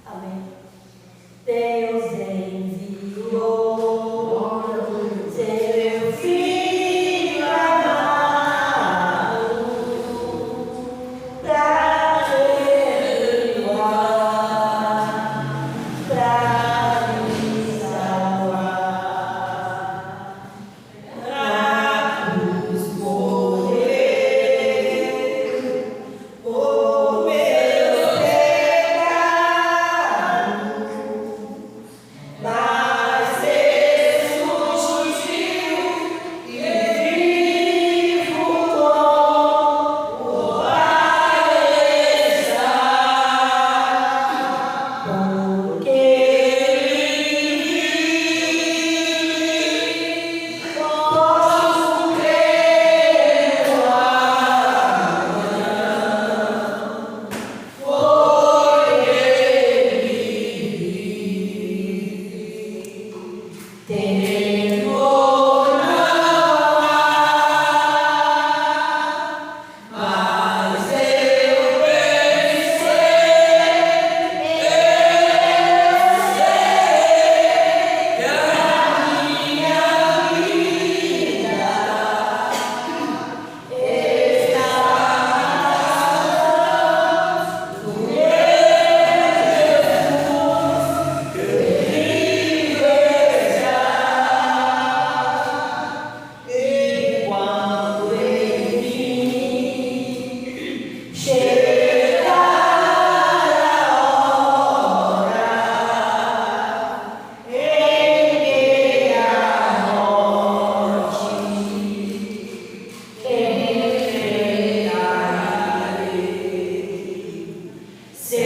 Amém. Deus enviou seu Filho amado para perdoar, para me salvar. Na cruz morreu o meu pecado, mas ressuscitou e vivo tornou a estar, porque ele vive, posso crer no amanhã. Foi ele temor não há, mas eu pensei, eu sei que a minha vida está no meu Jesus, que vive está. E quando enfim chegar a hora em que a morte enfrentarei, sem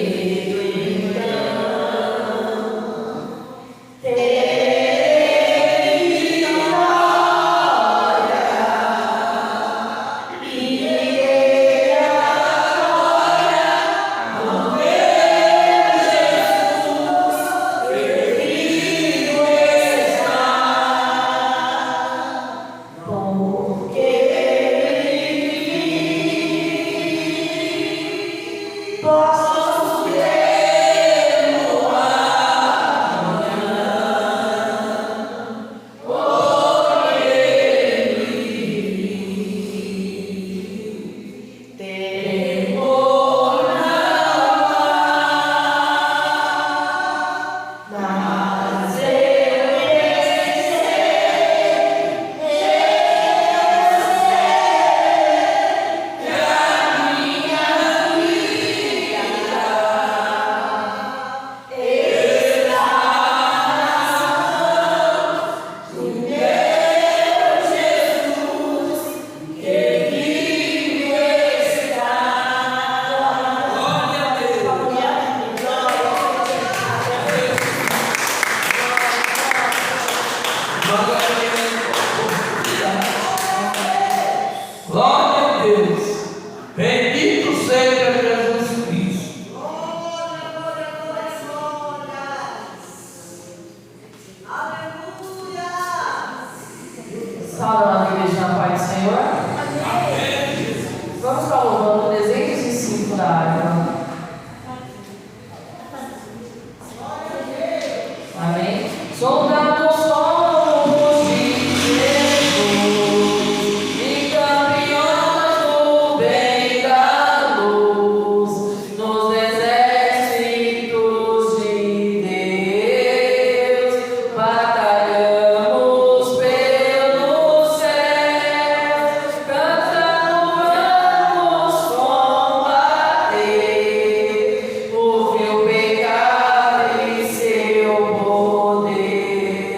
medo então terei vitória e irei agora ao meu Jesus, que vivo está, porque ele vive, posso crer no amanhã. Foi ele temor não há, mas eu sei que a minha vida está no meu Jesus, que vive está. Glória a Deus. Glória a Deus. Bendito seja Jesus Cristo. Salve a igreja na paz do Senhor. Vamos estar louvando 305 da área. Amém. Soldados somos de Jesus e campeões do bem da luz nos exércitos de Deus. Batalhamos pelos céus, cantando vamos combater o vil pecado e seu poder.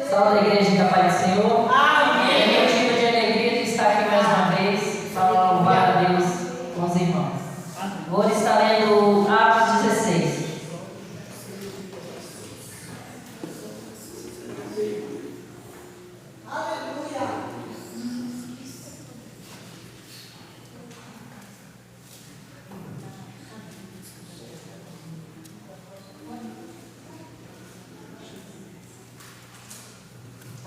Salve a igreja da Paz do Senhor. Amém. É motivo de alegria de estar aqui mais uma vez para louvar a Deus com os irmãos. Hoje está lendo Atos 16.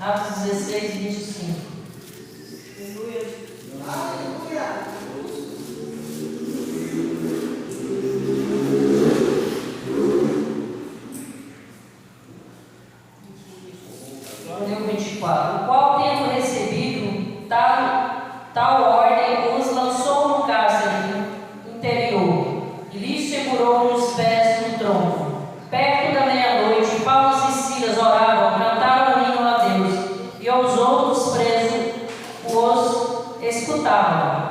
Atos 16, 25. Deu 24. O qual, tendo recebido tal ordem, os lançou no cárcere interior e lhes segurou os pés no tronco. Perto da meia-noite, Paulo e Silas oravam, cantaram um hino a Deus, e os outros presos os escutavam.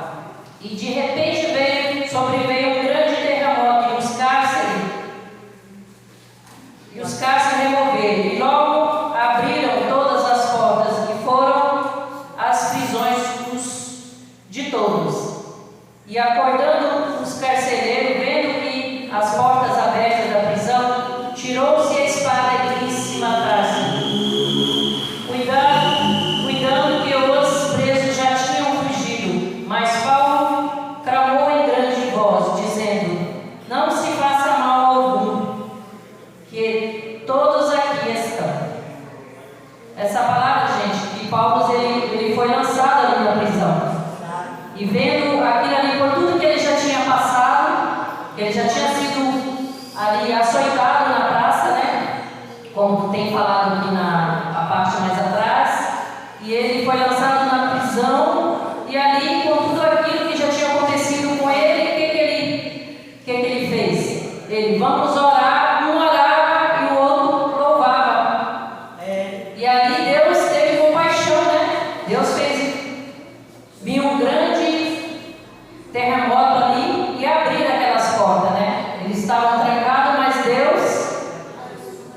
E de repente sobreveio um grande terremoto, e os cárceres removeram, e logo abriram todas as portas, e foram às prisões de todos. E acordando os carcereiros, vendo que as portas abertas da prisão, tirou-se a espada e quis se matar-se, cuidando que os presos já tinham fugido. Mas Paulo clamou em grande voz, dizendo: não se faça mal algum, que todos aqui estão. Essa palavra, gente, que Paulo ele foi lançado ali na prisão. E vendo aquilo ali, por tudo que ele já tinha passado, que ele já tinha sido ali açoitado na praça, né? Como tem falado aqui na parte mais atrás. E ele foi lançado na prisão, e ali, com tudo aquilo que já tinha acontecido com ele, o que ele fez? Ele, vamos orar, um orava e o outro louvava. E ali Deus teve compaixão, né? Deus viu um grande terremoto ali e abriu aquelas portas, né? Eles estavam trancados, mas Deus,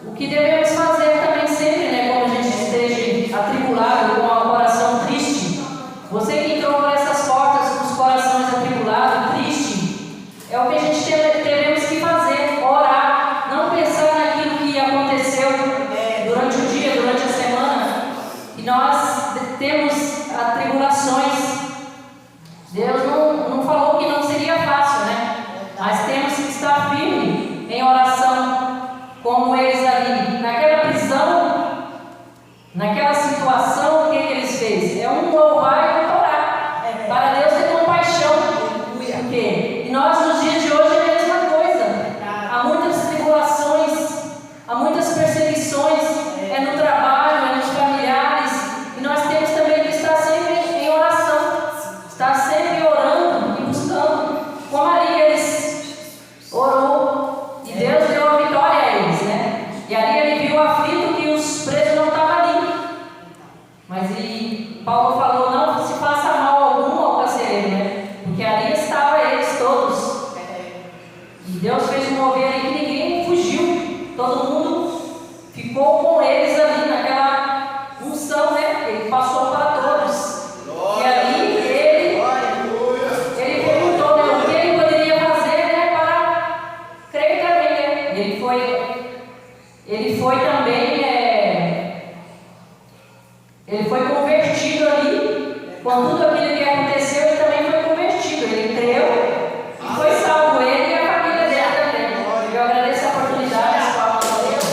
o que devemos fazer também sempre, né? Quando a gente esteja atribulado, com o coração triste. Você que entrou por essas portas com os corações atribulados, triste, é o que a gente teremos que fazer: orar, não pensar naquilo que aconteceu durante o dia, durante a semana. E nós temos atribulações. Deus não falou que não seria fácil, né? Mas temos que estar firme em oração, como eles ali, naquela prisão, naquela situação. O que eles fez? É um louvar e um orar, para Deus ter compaixão. Por quê? E nós, nos dias de hoje, é a mesma coisa. Há muitas tribulações, há muitas perseguições, no trabalho, nos familiares, e nós temos também que estar sempre em oração, estar sempre orando e buscando. Como ali eles orou, e Deus deu a vitória a eles, né? E ali ele viu aflito que os presos não estavam ali. Mas Paulo falou: não se faça mal algum ao carcereiro, né? Porque ali estavam eles todos. E Deus fez um mover ali que ninguém fugiu. Todo mundo ficou com eles ali naquela unção, né? Ele passou para todos. E ali ele perguntou, né, o que ele poderia fazer, né, para crer também, né? Ele foi também, ele foi convertido ali. Com tudo aquilo que aconteceu, ele também foi convertido. Ele creu e foi salvo, ele e a família dele também. Eu agradeço a oportunidade, as palmas a Deus.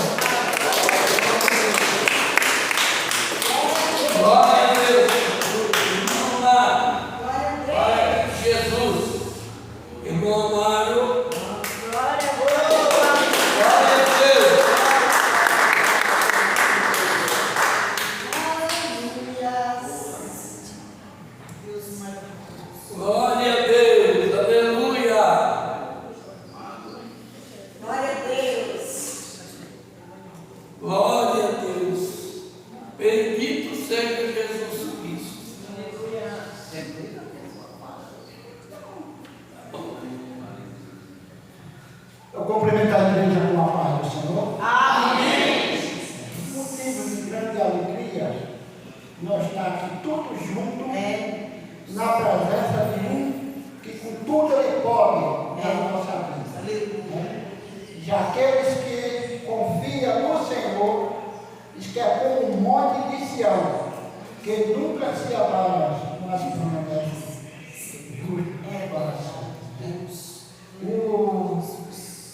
se abra nas promessas.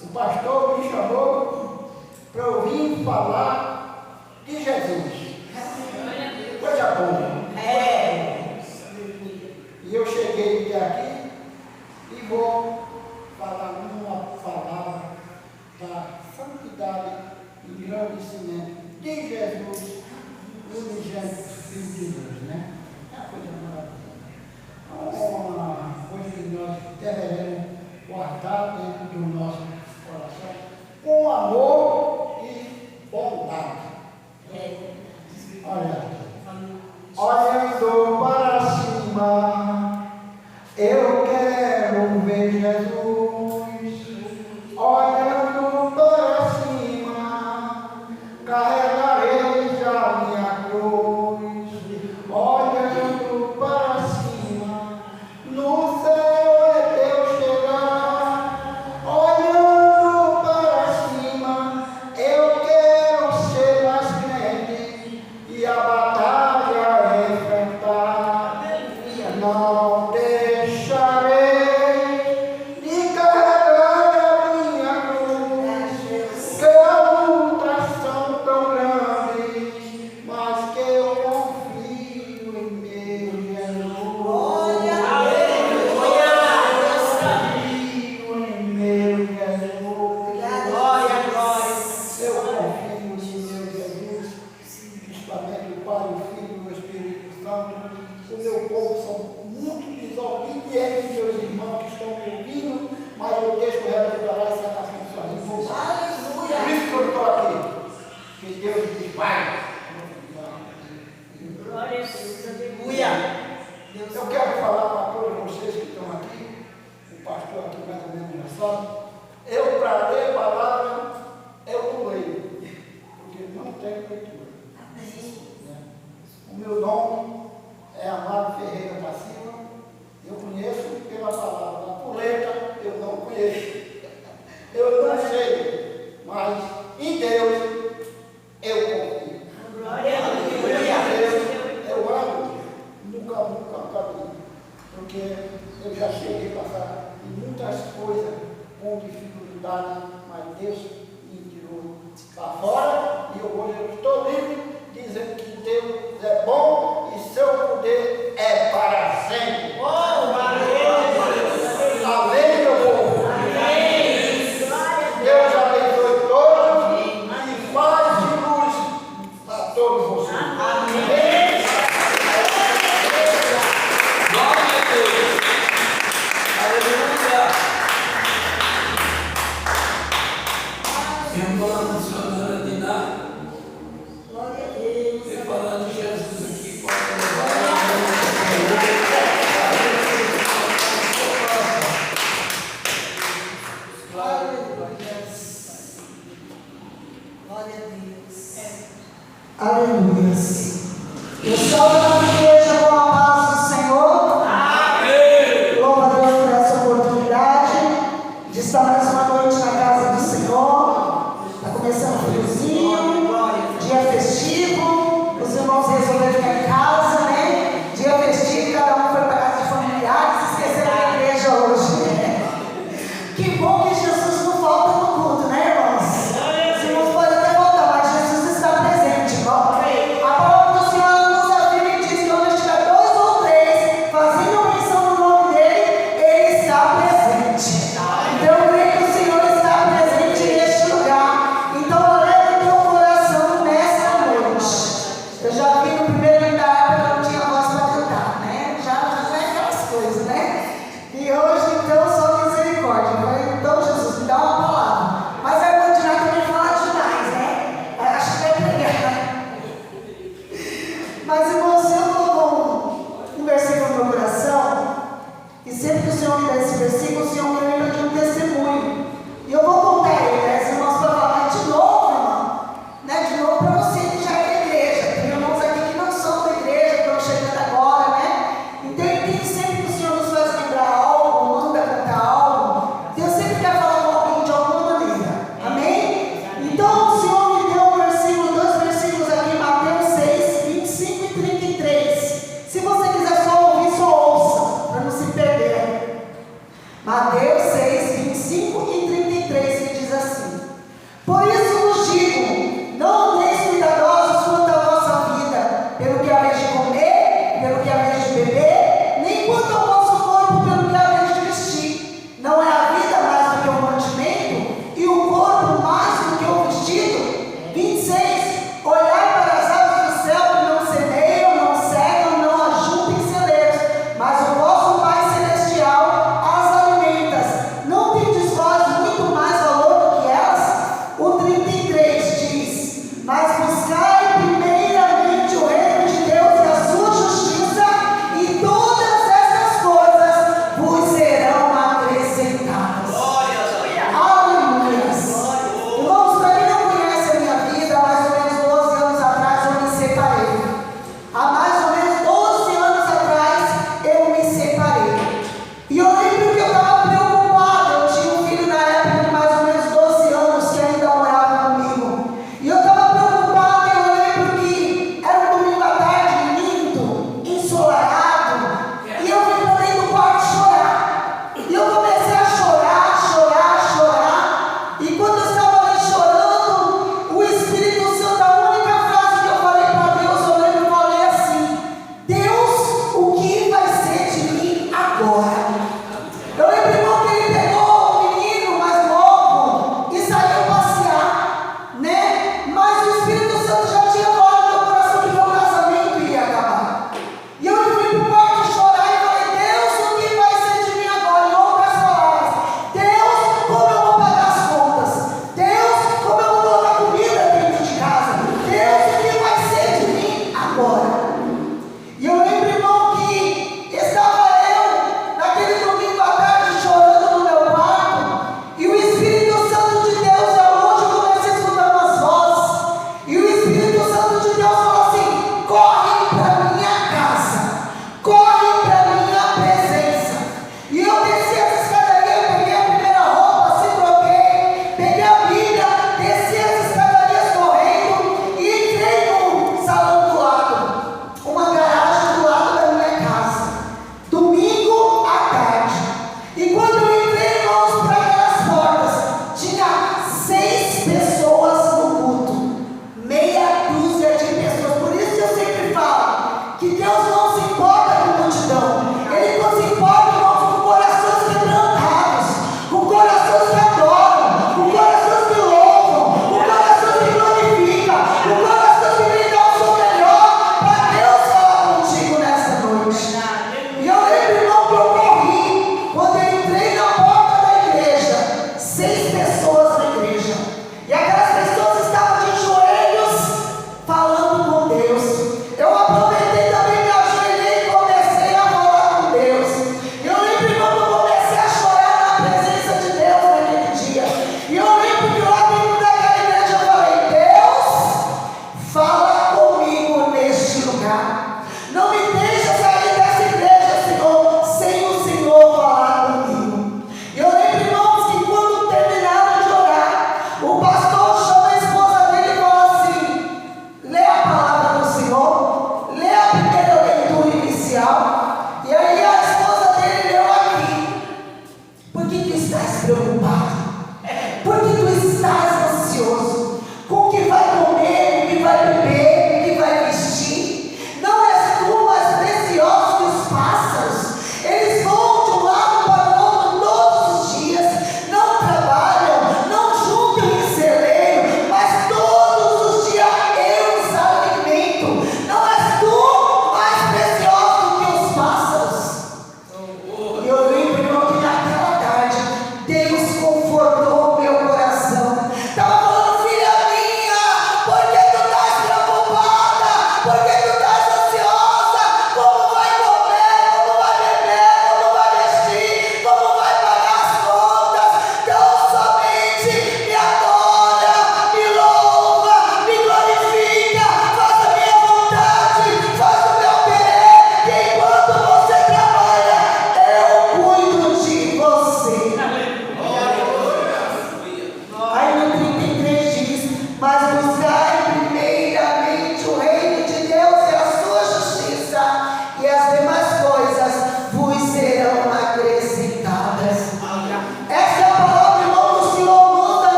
O pastor me chamou para eu vir falar de Jesus. Coisa boa. E eu cheguei aqui e vou falar uma palavra da santidade e engrandecimento de Jesus, o unigênito Filho de Deus, né? É uma coisa maravilhosa. Uma coisa que nós devemos guardar dentro do nosso coração com amor e bondade. Olhando para cima, eu quero ver Jesus. Olhando para cima, carregarei já minha cruz. Olhando para cima, no céu é Deus chegar. Olhando para cima, eu quero ser mais crente e a batalha enfrentar. Não deixarei de carregar a minha cruz, que as lutas são tão grandes, mas que eu confio em meu Jesus. Confio em meu Jesus. Eu confio em meu Jesus, principalmente o Pai, o Filho e o Espírito Santo. O meu povo são muito desobedientes, meus irmãos que estão me ouvindo, mas eu deixo ela declarar essa canção sozinho. Por isso que eu estou aqui. Que Deus te vai. Eu quero falar para todos vocês que estão aqui, o pastor aqui mais ou menos já sabe, eu para ler a palavra, eu não leio, porque não tenho leitura. O meu nome é Amado Ferreira da Silva. Eu conheço pela palavra, por letra eu não conheço. Eu não sei, mas em Deus eu confio. Eu amo, nunca vi, porque eu já cheguei a passar em muitas coisas com dificuldade, mas Deus me tirou para fora e hoje eu estou livre, dizendo que Deus é bom e seu poder é para sempre. Amém, meu povo? Deus abençoe todos e paz e luz para todos vocês. Amém. Glória a Deus. Aleluia. Irmã Senhora Diná, e falando de Jesus aqui, pode levar. Aleluia. Eu salvo a igreja com a paz do Senhor. Amém. Louva a Deus por essa oportunidade de estar mais uma noite na casa do Senhor. Está começando o friozinho, dia festivo. Os irmãos resolveram ficar em casa, né? Dia festivo, cada um foi para casa de familiares, esqueceram da igreja hoje. Que bom que Jesus não falta no culto, né, irmãos? Os irmãos podem até voltar, mas Jesus está presente, irmão. A palavra do Senhor nos afirma e diz que onde estiver 2 ou 3 fazendo menção do nome dele, ele está presente. Então eu creio que o Senhor está presente neste lugar. Então eleve teu coração nessa noite. Eu já vi no primeiro andar que eu não tinha voz para cantar, né? Já é aquelas coisas, né? E hoje então só misericórdia. Eu falei, então Jesus, me dá uma palavra. Mas a irmã Diná também fala demais, né? Acho que vai pregar. Mas irmãos, eu colocou um versículo no meu coração, e sempre que o Senhor me dá esse versículo, o Senhor me lembra de um testemunho. E eu vou contar ele, né, os irmãos, para falar de novo, irmão, né, de novo para você que já é da igreja. Tem irmãos aqui que não são da igreja, que estão chegando agora, né? Então, tem sempre que o Senhor nos faz lembrar algo, manda cantar algo, Deus sempre quer falar com alguém de alguma maneira. Amém? Então, o Senhor me deu um versículo, 2 versículos aqui, Mateus 6, 25 e 33. Se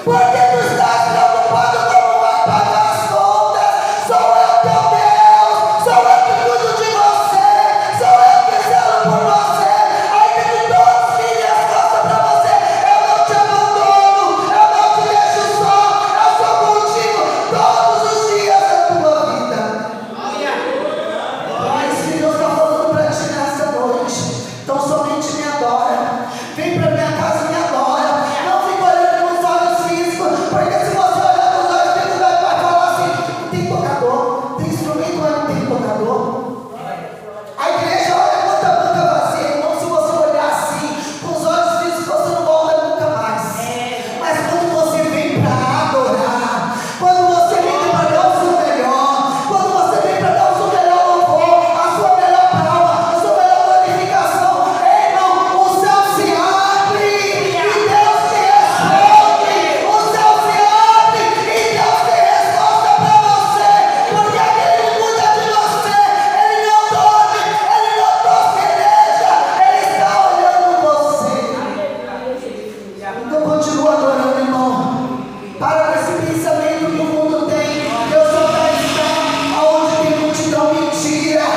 Porque tu estás preocupado como vai pagar as contas. Sou eu teu Deus, sou eu que cuido de você, sou eu que zelo por você. Ainda que todos virem as costas para você, eu não te abandono, eu não te deixo só, eu sou contigo todos os dias da tua vida. É isso que Deus está falando para ti nessa noite. Então somente me adora. Vem para minha casa e me adora. Não fica olhando com os olhos físicos, porque se você olhar com os olhos físicos, vai falar assim: tem tocador, tem instrumento, mas não tem tocador. A igreja olha quanta banca vazia, irmão. Se você olhar assim, com os olhos físicos, você não volta nunca mais. Mas quando você vem para adorar, quando você vem para dar o seu melhor, quando você vem para dar o seu melhor louvor, a sua melhor palma, a sua melhor glorificação, irmão, o céu se abre e Deus te responde. O céu se abre e Deus tem resposta para você, porque aquele que cuida de você, ele não dorme, ele não tosqueneja, ele está olhando você. Então continua adorando, irmão. Para com esse pensamento que o mundo tem. Eu sou para estar aonde tem multidão mentira.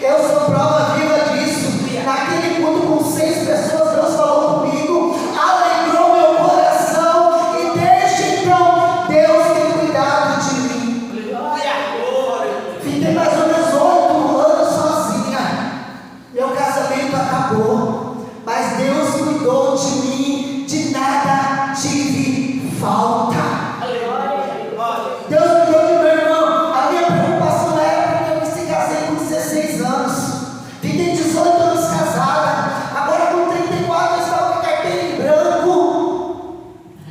Eu sou prova viva disso. Naquele culto com 6 pessoas, Deus falou comigo, alegrou meu coração, e desde então Deus tem cuidado de mim. Fiquei mais ou menos 8 anos sozinha. Meu casamento acabou, mas Deus cuidou de mim, de nada tive falta. Deus cuidou de meu irmão. A minha preocupação era porque eu me casei com 16 anos. Fiquei 18 anos casada. Agora com 34 eu estava com a carteira em branco.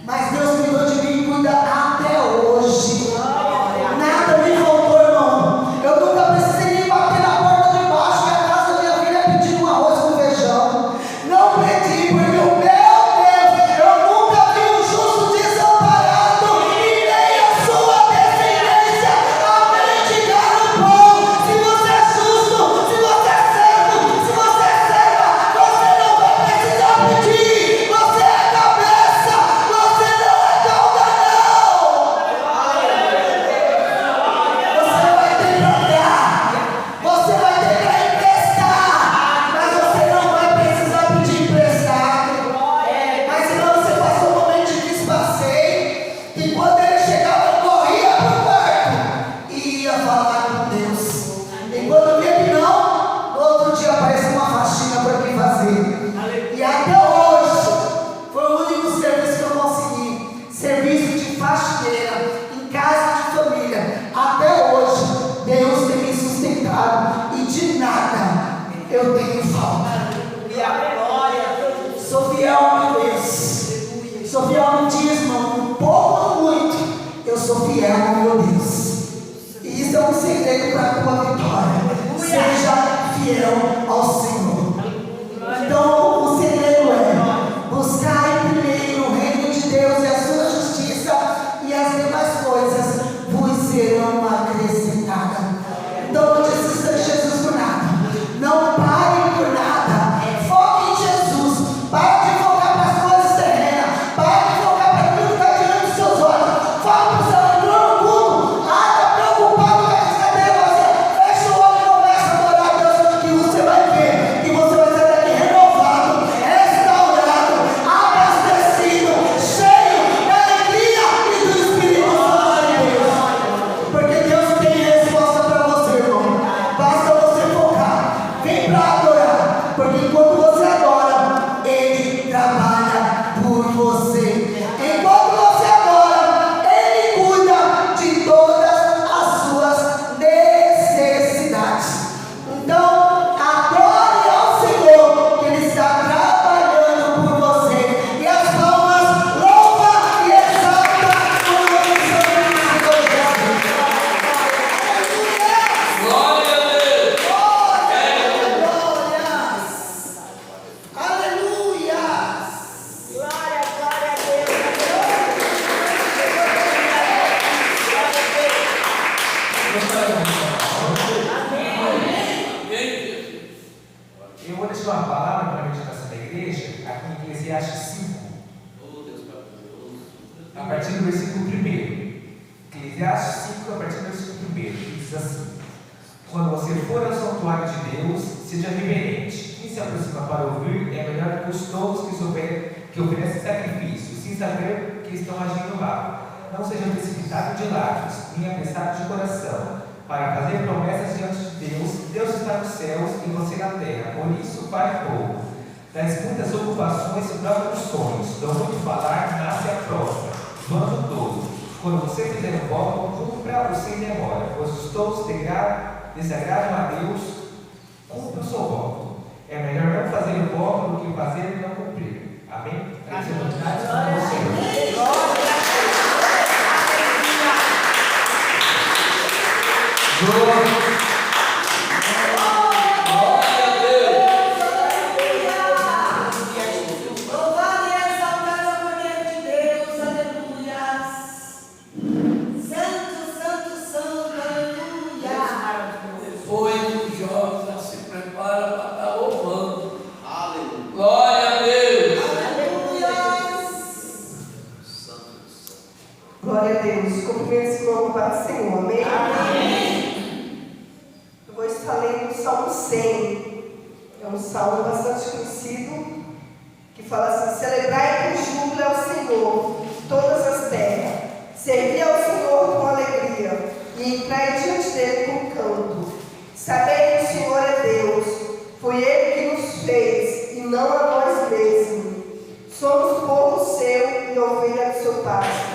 Mas Deus cuidou de mim e cuida até hoje. Nada me faltou, irmão. Eu nunca precisei nem bater na porta de baixo que a casa da minha filha pedindo um arroz com feijão. Não pedi, porque meu Deus, eu nunca vi um justo desamparado e nem a sua descendência a mendigar o pão. Se você é justo, se você é servo, se você é serva, você não vai precisar pedir. Você é cabeça, você não é cauda, não. Você vai ter para dar, você vai ter para emprestar, mas você não vai precisar pedir emprestado. Mas senão você passou um momento difícil, passei, e quando ele chegava eu corria para o quarto e ia falar com Deus. E quando via que não, no outro dia aparecia uma faxina para mim fazer. E até hoje foi o único serviço que eu consegui, serviço de faxineira em casa de família. Até hoje Deus tem me sustentado e de nada eu tenho falta. Sou fiel a Deus, sou fiel no dízimo, um pouco ou muito, eu sou fiel ao meu Deus. E isso é um segredo para a tua vitória. Seja fiel ao Senhor. Então o segredo é: buscai primeiro o reino de Deus e a sua justiça, e as demais coisas vos serão acrescentadas. Então não desista de Jesus por nada. Não pare por nada. Foque em Jesus. Para de focar para as coisas terrenas. Para de focar para aquilo que está diante dos seus olhos. Fala para o seu entrou no culto. Está preocupado com essa cadeira vazia. Fecha o olho e começa a adorar a Deus, que você vai ver que você vai sair daqui renovado. a partir do versículo 1. Eclesiastes 5, a partir do versículo 1, diz assim: quando você for ao santuário de Deus, seja reverente. Quem se aproxima para ouvir é melhor que os tolos que oferecem sacrifício, sem saber que estão agindo mal. Não seja precipitado de lábios, nem apressado de coração, para fazer promessas diante de Deus. Deus está nos céus e você na terra, por isso fale pouco. Das muitas ocupações se provam os sonhos, do muito falar nasce a prova. Vando todo. Quando você fizer um voto, cumpra-o sem demora, pois os tolos desagradam a Deus. Cumpra o seu voto. É melhor não fazer o voto do que fazer e não cumprir. Amém? Louvado e exaltado o poder de Deus, aleluia. Santo, santo, santo, aleluia. Depois Jó já se prepara para estar louvando. Aleluia. Glória a Deus. Aleluia. Glória a Deus. Cumprimentos e louvor para o Senhor. Amém? Amém. Eu vou estar lendo o Salmo 100. É um salmo bastante conhecido, que fala assim: celebrai com júbilo ao Senhor todas as terras, servi ao Senhor com alegria, e entrai diante dele com canto. Sabei que o Senhor é Deus, foi Ele que nos fez, e não a nós mesmos. Somos povo seu e ovelha do seu pasto.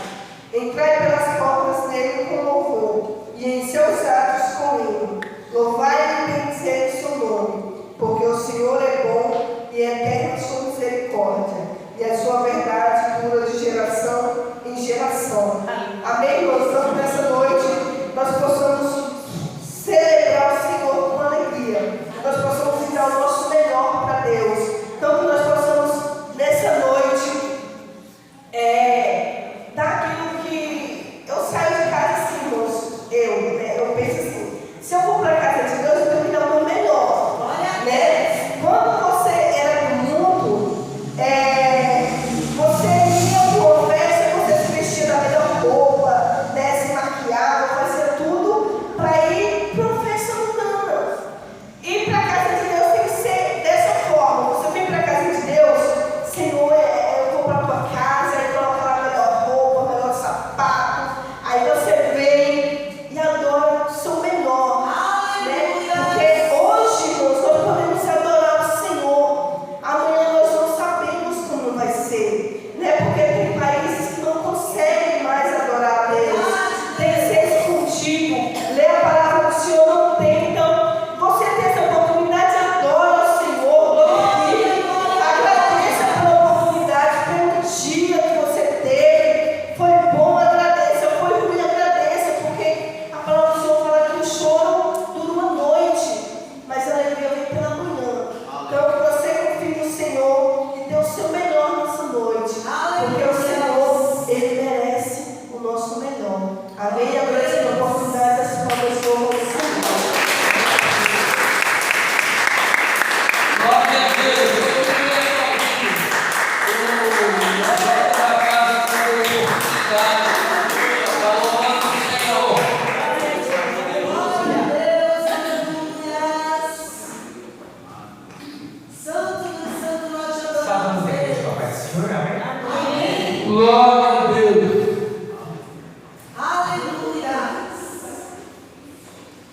Entrai pelas portas dele com louvor, e em seus atos com hino. Louvai e bendizei o seu nome, porque o Senhor é bom e eterna sua misericórdia, e a sua verdade dura de geração em geração. Amém, irmãos? Então, nessa noite, nós possamos celebrar o Senhor com alegria, nós possamos dar o nosso melhor para Deus. Então, que nós possamos, nessa noite, dar aquilo que eu saio de casa assim, irmãos. Eu penso assim: se eu vou para a casa de Deus, eu tenho que dar o meu melhor. Né? Quando você era do mundo, você ia para uma festa, você se vestia da melhor roupa, né? Se maquiava, fazia tudo para ir para uma festa mundana. Ir para a casa de Deus tem que ser dessa forma. Você vem para a casa de Deus, Senhor, eu vou para a tua casa, aí coloca lá a melhor roupa, o melhor sapato, aí você vem e adora o seu melhor. Né? Porque hoje nós podemos adorar o Senhor, amanhã nós não sabemos como vai ser, né? Porque tem países que não conseguem mais adorar a Deus, tem que ser escondido, ler a palavra do Senhor não tem. Então, você tem essa oportunidade, adora o Senhor, glorifique, agradeça pela oportunidade, pelo dia que você teve. Foi bom, agradeça, foi ruim, agradeça, porque a palavra do Senhor fala que o choro dura uma noite, mas a alegria vem pela manhã. Então, que você confie no Senhor e dê o seu melhor nessa noite, porque o Senhor, Ele merece o nosso melhor. Amém? Agradeço a oportunidade dessa pessoa ao Senhor. Glória a Deus. Eu queria aqui o da casa com oportunidade para louvar o Senhor. Glória a Deus, aleluia. Santo, santo, nós te adoramos. Salmos de Papai do Senhor, amém? Glória a Deus. Aleluia.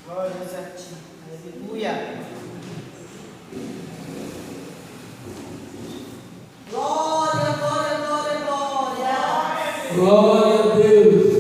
Glória a ti. Aleluia. Glória, glória, glória, glória. Glória a Deus.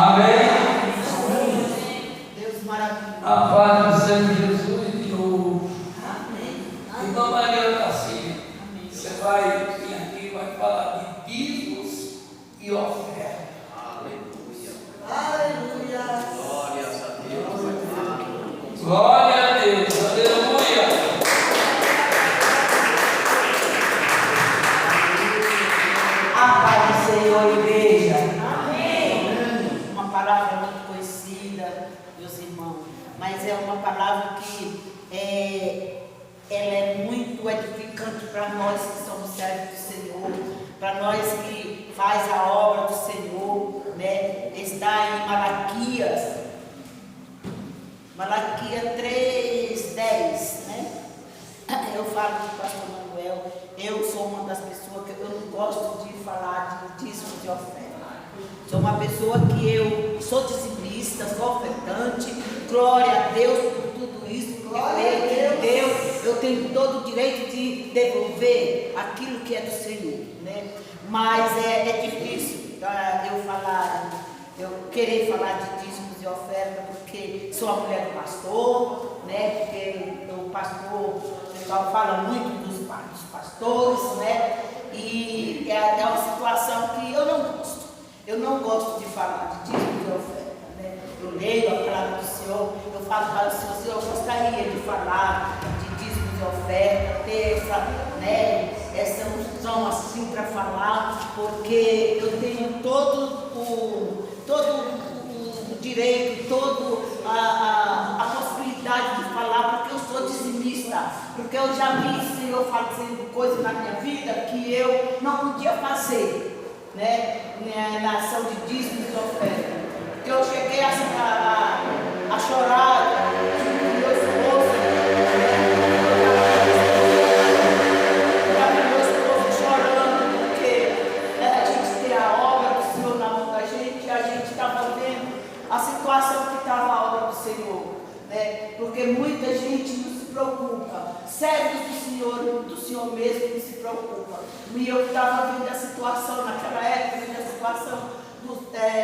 Amém? Deus maravilhoso. A paz do Senhor Jesus de novo. Amém. Irmã Maria Cassinha, Amém. você vai vir aqui e vai falar de dízimos e ofertas. Aleluia. Glória a Deus, aleluia. A paz do Senhor, igreja. Uma palavra muito conhecida, meus irmãos, mas é uma palavra que ela é muito edificante para nós que somos servos do Senhor, para nós que faz a obra do Senhor, né? Está em Malaquias 3:10, né? Eu falo com o pastor Manuel, eu sou uma das pessoas que eu não gosto de falar de dízimos e ofertas. Sou uma pessoa que eu sou dizimista, sou ofertante, glória a Deus por tudo isso, porque eu creio que Deus, eu tenho todo o direito de devolver aquilo que é do Senhor, né? Mas é difícil eu querer falar de dízimos e ofertas, porque sou a mulher do pastor, né? Porque o pastor, o pessoal fala muito dos pastores, né? E é uma situação que eu não gosto. Eu não gosto de falar de dízimos e ofertas, né? Eu leio a palavra do Senhor, eu falo para o Senhor, eu gostaria de falar de dízimos e ofertas, ter essa unção assim para falar, porque eu tenho todo o direito, toda a possibilidade de falar, porque eu sou dizimista, porque eu já vi o Senhor fazendo coisas na minha vida que eu não podia fazer, né? Na ação de dízimos e ofertas, porque eu cheguei a chorar com meu esposo, chorando, porque a gente tem a obra do Senhor na mão da gente, e a gente estava vendo a situação que estava a obra do Senhor, né? Porque muita gente não se preocupa, servos do Senhor mesmo não se preocupa. E eu estava vendo a situação naquela época, vendo a situação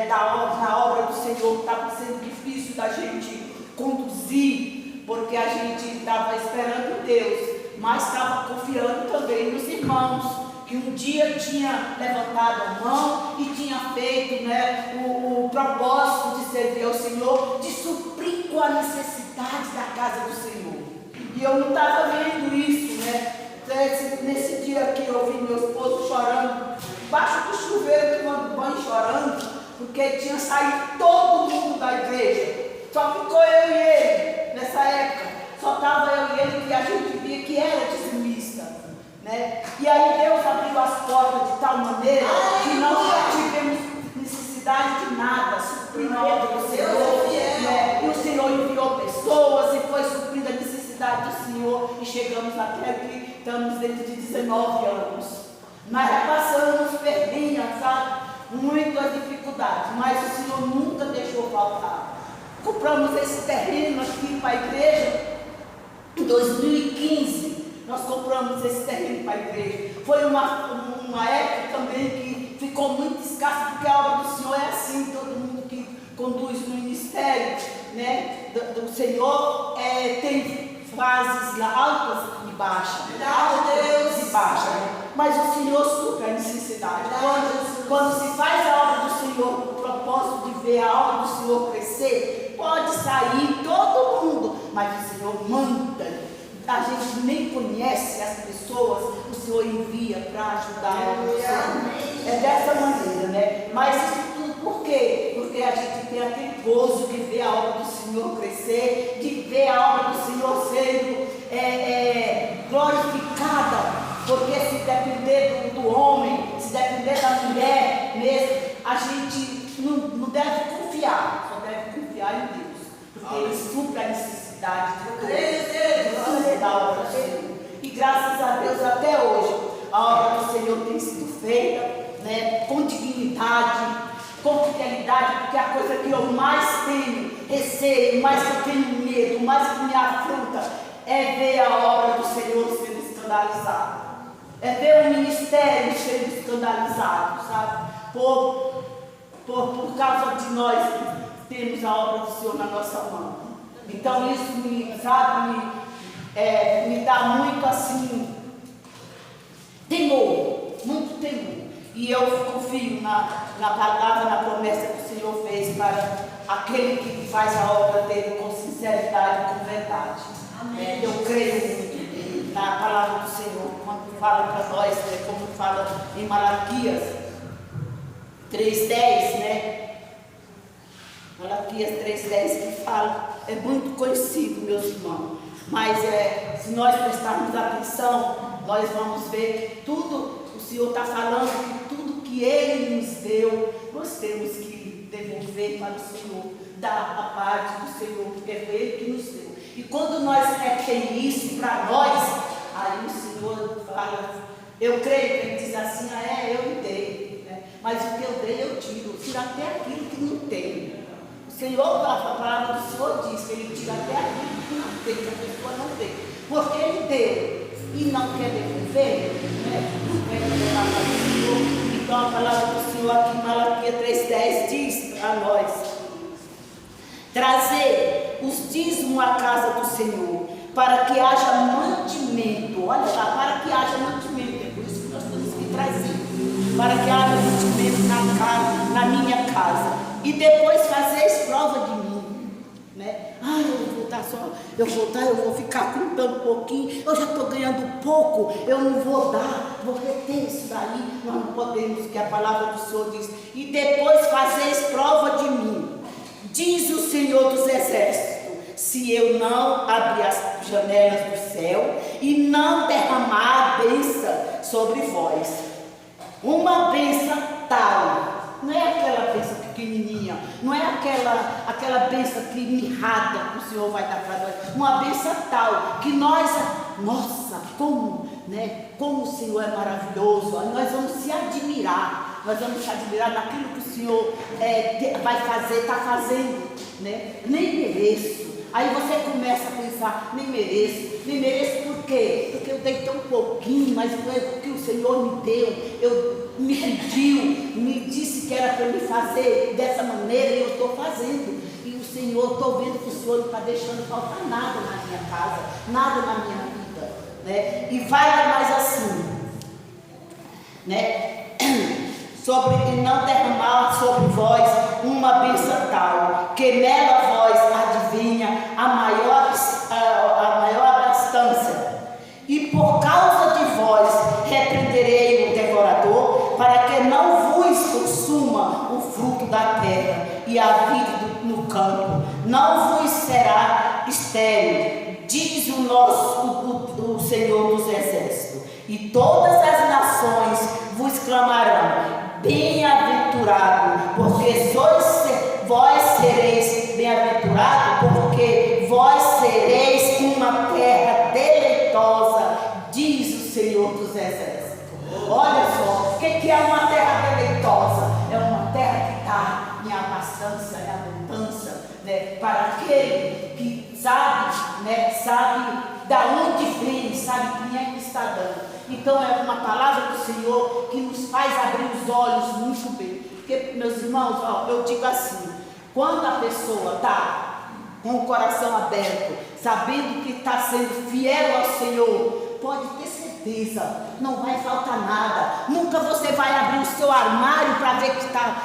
na obra do Senhor, estava sendo difícil da gente conduzir, porque a gente estava esperando Deus, mas estava confiando também nos irmãos, que um dia tinha levantado a mão e tinha feito, né, o propósito de servir ao Senhor, de suprir com a necessidade da casa do Senhor. E eu não estava vendo isso, né? Nesse dia que eu vi meu esposo chorando, embaixo do chuveiro, tomando banho, chorando, porque tinha saído todo mundo da igreja. Só ficou eu e ele nessa época. Só estava eu e ele, que a gente via que era dizimista, né? E aí Deus abriu as portas de tal maneira que não tivemos necessidade de nada, suprindo a obra do Senhor, né? E o Senhor enviou pessoas e foi suprindo a necessidade do Senhor, e chegamos até aqui, estamos dentro de 19 anos. Mas passamos perdidas, sabe? Muitas dificuldades, mas o Senhor nunca deixou faltar. Compramos esse terreno aqui para a igreja em 2015. Nós compramos esse terreno para a igreja. Foi uma época também que ficou muito escassa, porque a obra do Senhor é assim, todo mundo que conduz no ministério, né, do Senhor tem fases altas e baixas. Altas e baixas. Mas o Senhor supre a necessidade. Quando se faz a obra do Senhor, com o propósito de ver a obra do Senhor crescer, pode sair todo mundo, mas o Senhor manda. A gente nem conhece as pessoas, o Senhor envia para ajudar a obra do Senhor. É dessa maneira, né? Mas isso tudo por quê? Porque a gente tem aquele gozo de ver a obra do Senhor crescer, de ver a obra do Senhor sendo glorificada. Porque se depender do homem, se depender da mulher mesmo, a gente não deve confiar, só deve confiar em Deus. Porque Ele supre a necessidade da obra do Senhor. E graças a Deus até hoje, a obra do Senhor tem sido feita, né, com dignidade, com fidelidade, porque a coisa que eu mais tenho receio, mais que eu tenho medo, mais que me afronta, é ver a obra do Senhor sendo escandalizada. É ver o ministério sendo escandalizado, sabe? Por por causa de nós termos a obra do Senhor na nossa mão. Então isso me dá muito assim, temor, muito temor. E eu confio na palavra, na promessa que o Senhor fez para aquele que faz a obra dele com sinceridade e com verdade. Amém. Eu creio muito na palavra do Senhor, quando fala para nós, né, como fala em Malaquias 3:10, né? Malaquias 3:10 que fala, é muito conhecido, meus irmãos, mas se nós prestarmos atenção, nós vamos ver que tudo, o Senhor está falando que tudo que Ele nos deu, nós temos que devolver para o Senhor, dar a parte do Senhor, porque foi Ele que nos deu. E quando nós queremos isso para nós, aí o Senhor fala, eu creio que Ele diz assim, eu dei, né? Mas o que eu dei eu tiro até aquilo que não tem. O Senhor, a palavra do Senhor diz que Ele tira até aquilo que não tem, que a pessoa não tem. Porque Ele deu e não quer devolver, né? Não quer levar para o Senhor. Então a palavra do Senhor aqui em Malaquias 3:10 diz para nós: trazer os dízimos à casa do Senhor, para que haja mantimento. Olha lá, para que haja mantimento. É por isso que nós temos que trazer. Para que haja mantimento na minha casa. E depois fazeis prova de mim, né? Eu vou ficar contando um pouquinho, eu já estou ganhando pouco, eu não vou dar, vou reter isso daí. Nós não podemos, que a palavra do Senhor diz, e depois fazeis prova de mim, diz o Senhor dos Exércitos, se eu não abrir as janelas do céu e não derramar a bênção sobre vós, uma bênção tal. Não é aquela bênção pequenininha, não é aquela bênção que mirrada que o Senhor vai dar para nós, uma bênção tal que nós, nossa, como o Senhor é maravilhoso, nós vamos se admirar, naquilo que o Senhor vai fazer, está fazendo, né? Nem mereço. Aí você começa a pensar, nem mereço por quê? Porque eu dei tão pouquinho, mas foi o que o Senhor me deu, me pediu, me disse que era para me fazer dessa maneira e eu estou fazendo. E o Senhor, estou vendo que o Senhor não está deixando faltar nada na minha casa, nada na minha vida, né? E vai mais assim, né? E não derramar sobre vós uma bênção tal, que nela vós adivinha a maior abastança. E por causa de vós repreenderei o devorador, para que não vos consuma o fruto da terra e a vida no campo, não vos será estéril, diz o Senhor dos Exércitos. E todas as nações vos clamarão, bem-aventurado, porque vós sereis bem-aventurado, porque vós sereis uma terra deleitosa, diz o Senhor dos Exércitos. Olha só, o que é uma terra deleitosa? É uma terra que está em abastança, em abundância, né? Para aquele que sabe da onde vem, sabe quem é que está dando. Então é uma palavra do Senhor que nos faz abrir os olhos muito bem. Porque, meus irmãos, eu digo assim, quando a pessoa está com o coração aberto, sabendo que está sendo fiel ao Senhor, pode ter certeza, não vai faltar nada. Nunca você vai abrir o seu armário para ver que está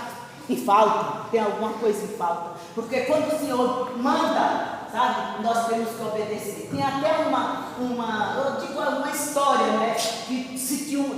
em falta, tem alguma coisa em falta. Porque quando o Senhor manda, sabe, nós temos que obedecer. Tem até uma história, né? Que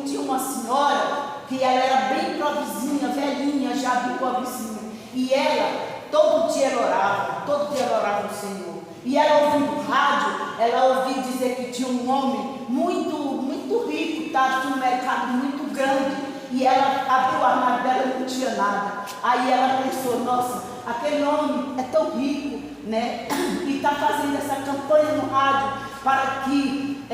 tinha uma senhora que ela era bem pobrezinha, velhinha, já bem pobrezinha. E ela, todo dia ela orava no Senhor. E ela ouvindo rádio, ela ouvia dizer que tinha um homem muito, muito rico, tá? Tinha um mercado muito grande. E ela abriu o armário dela e não tinha nada. Aí ela pensou, nossa, aquele homem é tão rico, né? E está fazendo essa campanha no rádio para que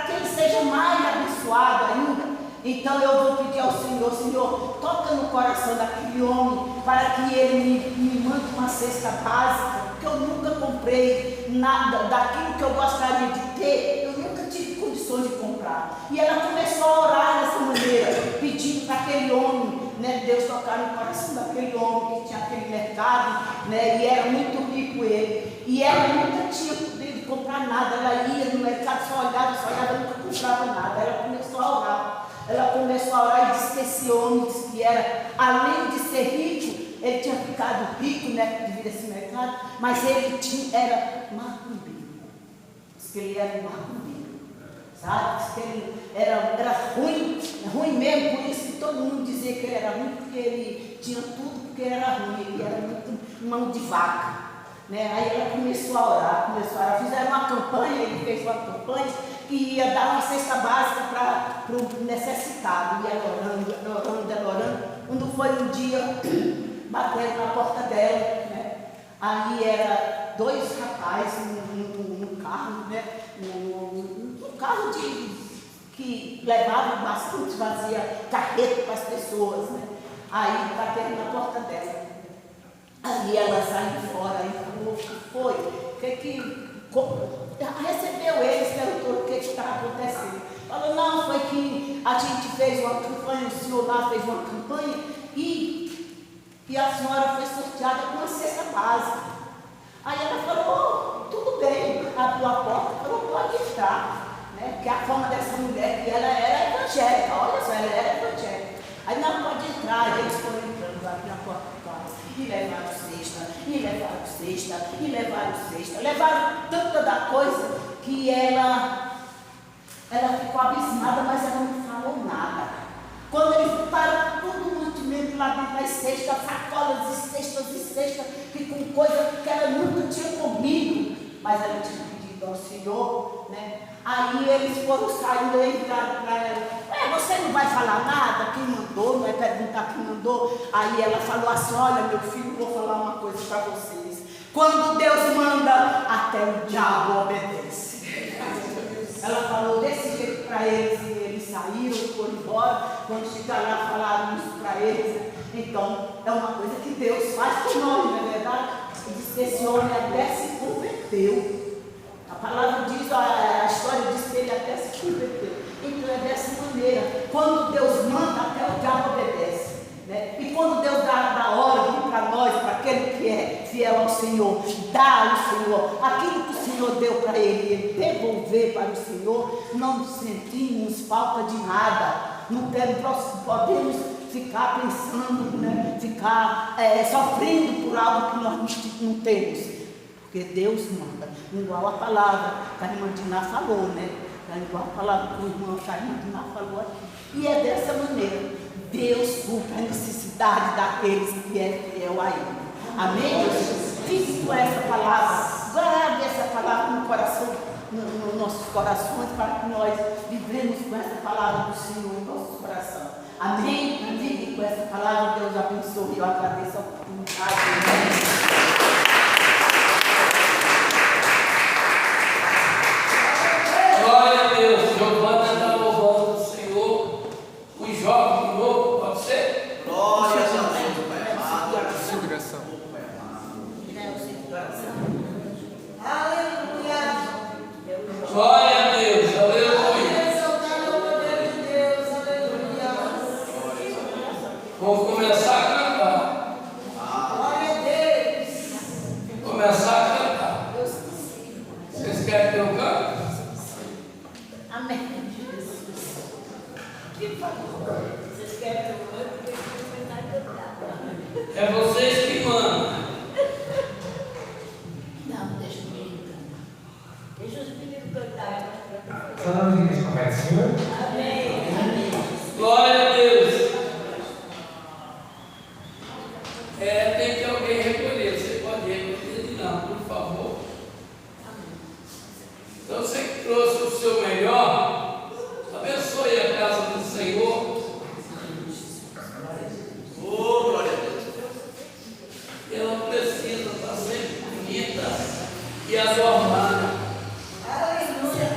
ele seja mais abençoado ainda. Então eu vou pedir ao Senhor, Senhor, toca no coração daquele homem para que ele me mande uma cesta básica, porque eu nunca comprei nada daquilo que eu gostaria de ter, eu nunca tive condições de comprar. E ela começou a orar dessa maneira, pedindo para aquele homem, né, Deus tocar no coração daquele homem que tinha aquele mercado, né, e era muito rico ele. E ela nunca tinha podido comprar nada, ela ia no mercado, só olhava, nunca comprava nada. Ela começou a orar. Ela começou a orar e disse que esse homem, disse que era, além de ser rico, ele tinha ficado rico, né, devido a esse mercado, mas ele era macumbeiro. Diz que ele era um macumbeiro, sabe? Diz que ele era ruim mesmo, por isso que todo mundo dizia que ele era ruim, porque ele tinha tudo, porque ele era ruim, ele era muito mão de vaca. Né? Aí ela começou a orar, fizeram uma campanha, ele fez uma campanha que ia dar uma cesta básica para o necessitado, e ela orando. Quando foi um dia, bateram na porta dela, né? Aí era 2 rapazes no carro, né? No carro que levava bastante, fazia carreta para as pessoas, né? Aí bateram na porta dela. Aí ela saiu fora e falou: o que foi? Recebeu eles, perguntou o que estava acontecendo. Falou: não, foi que a gente fez uma campanha, o senhor lá fez uma campanha e a senhora foi sorteada com uma cesta básica. Aí ela falou: tudo bem, abriu a porta, falou: pode entrar, né? Porque a fama dessa mulher, que ela era evangélica, olha só, ela era evangélica. Aí não, pode entrar. Aí eles foram entrando, abriram a porta do carro e levaram cesta, levaram tanta da coisa que ela ficou abismada, mas ela não falou nada. Quando eles pararam tudo muito mesmo lá dentro das cestas, sacolas e cestas, que com coisa que ela nunca tinha comido, mas ela tinha pedido ao Senhor, né? Aí eles foram saindo e entraram para ela: você não vai falar nada? Quem mandou? Não vai perguntar quem mandou? Aí ela falou assim: olha, meu filho, vou falar uma coisa para vocês. Quando Deus manda, até o diabo obedece. Ela falou desse jeito para eles, e eles saíram, foram embora. Quando chegaram lá, falaram isso para eles. Então, é uma coisa que Deus faz por nós, não é verdade? E diz que esse homem até se converteu. A palavra diz, a história diz que ele até se converteu. Então é dessa maneira. Quando Deus manda, até o diabo obedece. Né? E quando Deus dá ordem para nós, para aquele que é fiel ao Senhor, dá ao Senhor aquilo que o Senhor deu para ele devolver para o Senhor, não sentimos falta de nada. Não podemos ficar pensando, né? Ficar sofrendo por algo que nós não temos. Porque Deus manda, igual a palavra que a irmã Diná falou, né? Igual a palavra que o irmão que a irmã Diná falou aqui. E é dessa maneira, Deus cumpre a necessidade daqueles que é fiel a Ele. Amém, Jesus? Fique com essa palavra, guarde essa palavra no coração, nos nossos corações, para que nós vivemos com essa palavra do Senhor em nosso coração. Amém? Vive com essa palavra, Deus abençoe. Eu agradeço a oportunidade. Glória a Deus, Giovana está louvando o Senhor. Os jovens de novo, pode ser? Glória a Deus, Pai amado. Seguração. Aleluia. Glória a Deus, aleluia. Exaltado o poder de Deus, aleluia. Vamos começar a cantar. Glória a Deus. Começar a cantar. Vocês querem que eu cante? Amém. Que favor. Vocês querem que eu cante? Porque vocês não cantar. É vocês que mandam. Não, deixa o menino cantar. Deixa os meninos cantar. Só não me diga de conversinha. Amém. Amém. Glória a Deus. Tem que alguém recolher. Você pode recolher? Não, por favor. Então você que trouxe o seu melhor, abençoe a casa do Senhor. Oh, glória a Deus. Ela precisa estar sempre bonita e adornada. Aleluia.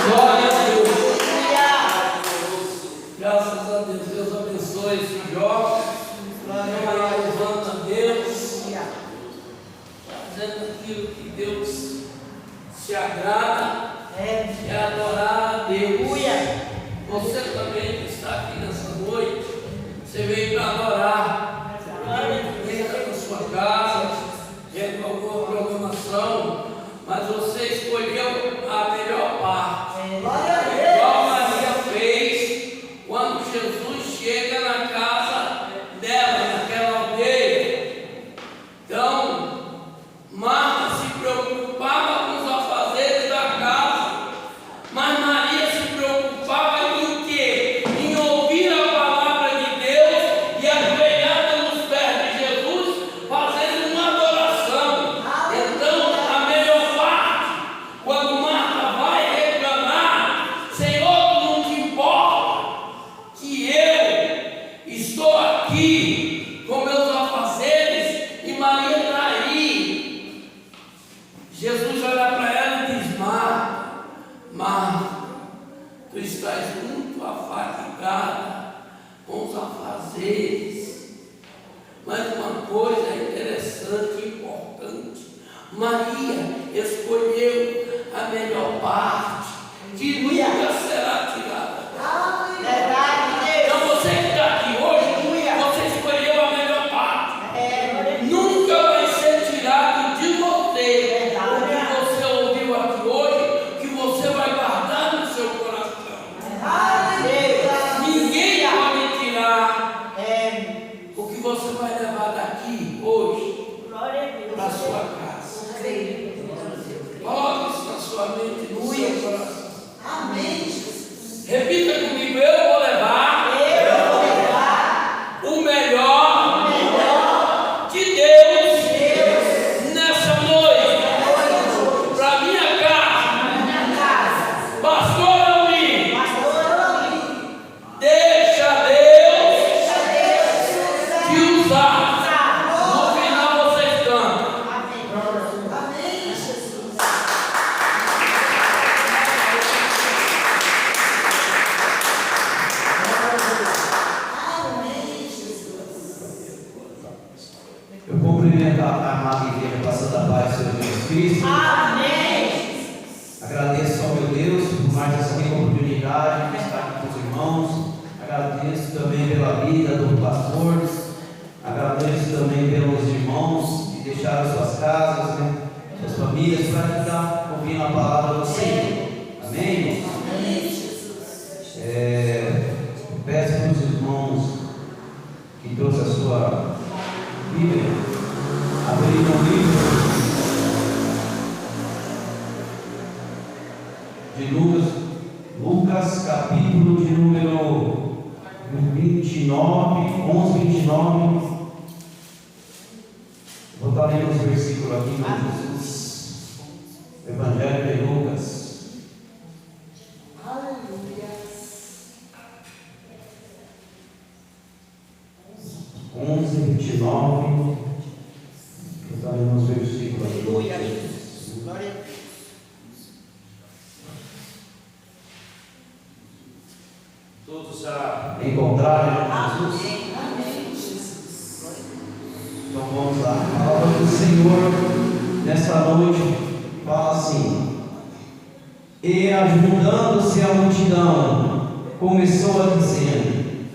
Glória a Deus. Graças a Deus. Deus abençoe esse jovem. Louvando a Deus. Fazendo aquilo que Deus se agrada. É adorar a Deus. Você também que está aqui nessa noite. Você veio para adorar. Está na sua casa. Com alguma programação. Mas você escolheu a melhor parte. Igual Maria fez quando Jesus chega na casa dela, naquela aldeia. Então, Marta se preocupava com os afazeres da casa, mas Maria se preocupava em quê? Em ouvir a palavra de Deus e ajoelhada nos pés de Jesus, fazendo uma adoração. Então, a melhor parte, quando Marta vai reclamar, Senhor, não te importa que eu estou aqui com meus afazeres e Maria está aí. Jesus olha para ela e diz: Marta, Marta, tu estás muito afadigada com os afazeres. Mas uma coisa interessante e importante: Maria escolheu a melhor parte, que nunca será tirada. Então você que está aqui hoje, você escolheu a melhor parte. Nunca vai ser tirado de você o que você ouviu aqui hoje, que você vai guardar no seu coração. Ninguém pode tirar o que você vai levar daqui hoje para a sua casa. Coloque isso na sua mente, no seu coração. Repita comigo: eu vou levar o melhor de Deus nessa noite para minha casa. Pastor Almir, deixa Deus te usar. No final vocês cantam. Eu cumprimento a amada igreja, passando a paz do Senhor Jesus Cristo. Agradeço ao meu Deus por mais essa oportunidade de estar aqui com os irmãos. Agradeço também pela vida do pastor. Agradeço também pelos irmãos que deixaram suas casas, suas famílias, para estar ouvindo a palavra do Senhor. Amém? Peço para os irmãos que trouxe a sua Bíblia, abrir o livro de Lucas, capítulo de número 29, 11, 29. Vou estar lendo os versículos aqui no Jesus. Evangelho de Lucas. 11, 29. Vou estar lendo os versículos aqui. Glória a Deus. Todos já encontraram Jesus? Então vamos lá. A palavra do Senhor nesta noite, fala assim: e ajudando-se a multidão, começou a dizer: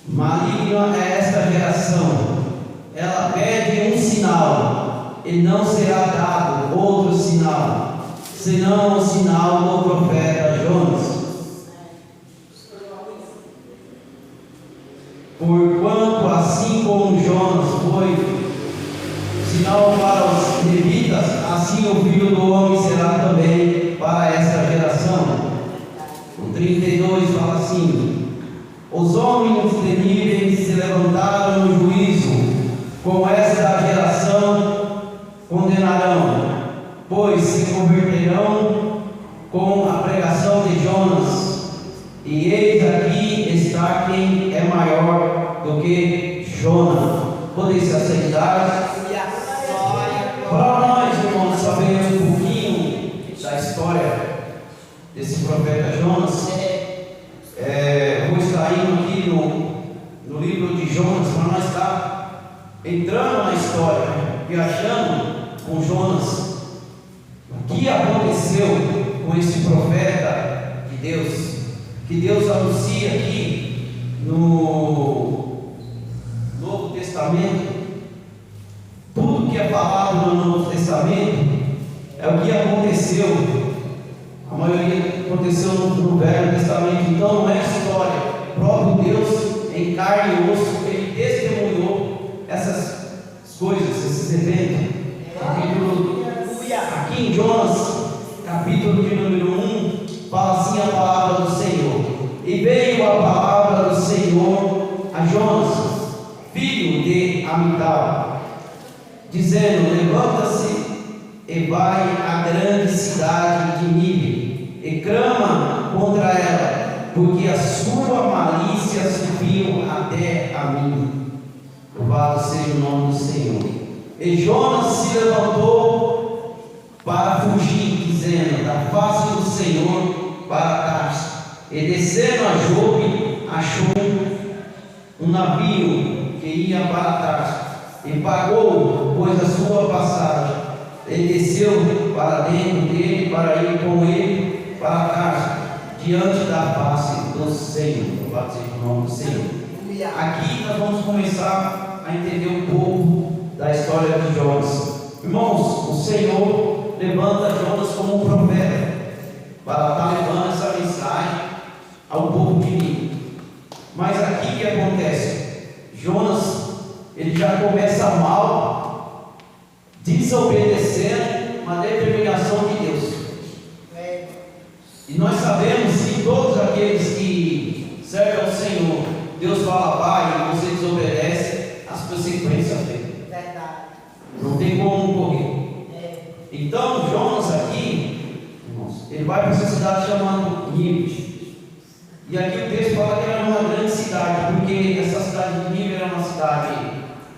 maligna é esta geração, ela pede um sinal, e não será dado outro sinal, senão o sinal do profeta Jonas. Porquanto assim como Jonas foi sinal para os levitas, assim o Filho do Homem será também para esta geração. O 32 fala assim: os homens temíveis se levantaram no juízo, com esta geração condenarão, pois se converterão com a pregação de Jonas. E eis aqui está quem é maior do que Jonas. Podeis se assentar. Para nós, irmãos, sabermos um pouquinho da história desse profeta Jonas, vou estar indo aqui no livro de Jonas, para nós estar entrando na história, viajando com Jonas. O que aconteceu com esse profeta de Deus, que Deus anuncia aqui no Novo Testamento? Tudo que é falado no Novo Testamento é o que aconteceu. A maioria aconteceu no Velho Testamento. Então não é história. O próprio Deus, em carne e osso, ele testemunhou essas coisas, esses eventos. Aqui em Jonas, capítulo de número 1, fala assim a palavra do Senhor: e veio a palavra do Senhor a Jonas, filho de Amital, dizendo: levanta-se e vai à grande cidade de Nínive, e clama contra ela, porque a sua malícia subiu até a mim. Louvado seja o nome do Senhor. E Jonas se levantou para fugir, dizendo: da face do Senhor para Tarso. E descendo a Jope, achou um navio que ia para Tarso, e pagou, pois, a sua passagem. E desceu para dentro dele, para ir com ele para Tarso, diante da face do Senhor. Louvado seja o nome do Senhor. Aqui nós vamos começar a entender um pouco da história de Jonas. Irmãos, o Senhor levanta Jonas como um profeta para estar levando essa mensagem ao povo de Nínive. Mas aqui o que acontece? Jonas, ele já começa mal, desobedecendo uma determinação de Deus. E nós sabemos que todos aqueles que servem ao Senhor, Deus fala vai e você desobedece, as consequências vêm. Não tem como correr. Então Jonas aqui, irmãos, ele vai para essa cidade chamada Nínive. E aqui o texto fala que era uma grande cidade, porque essa cidade de Nínive era uma cidade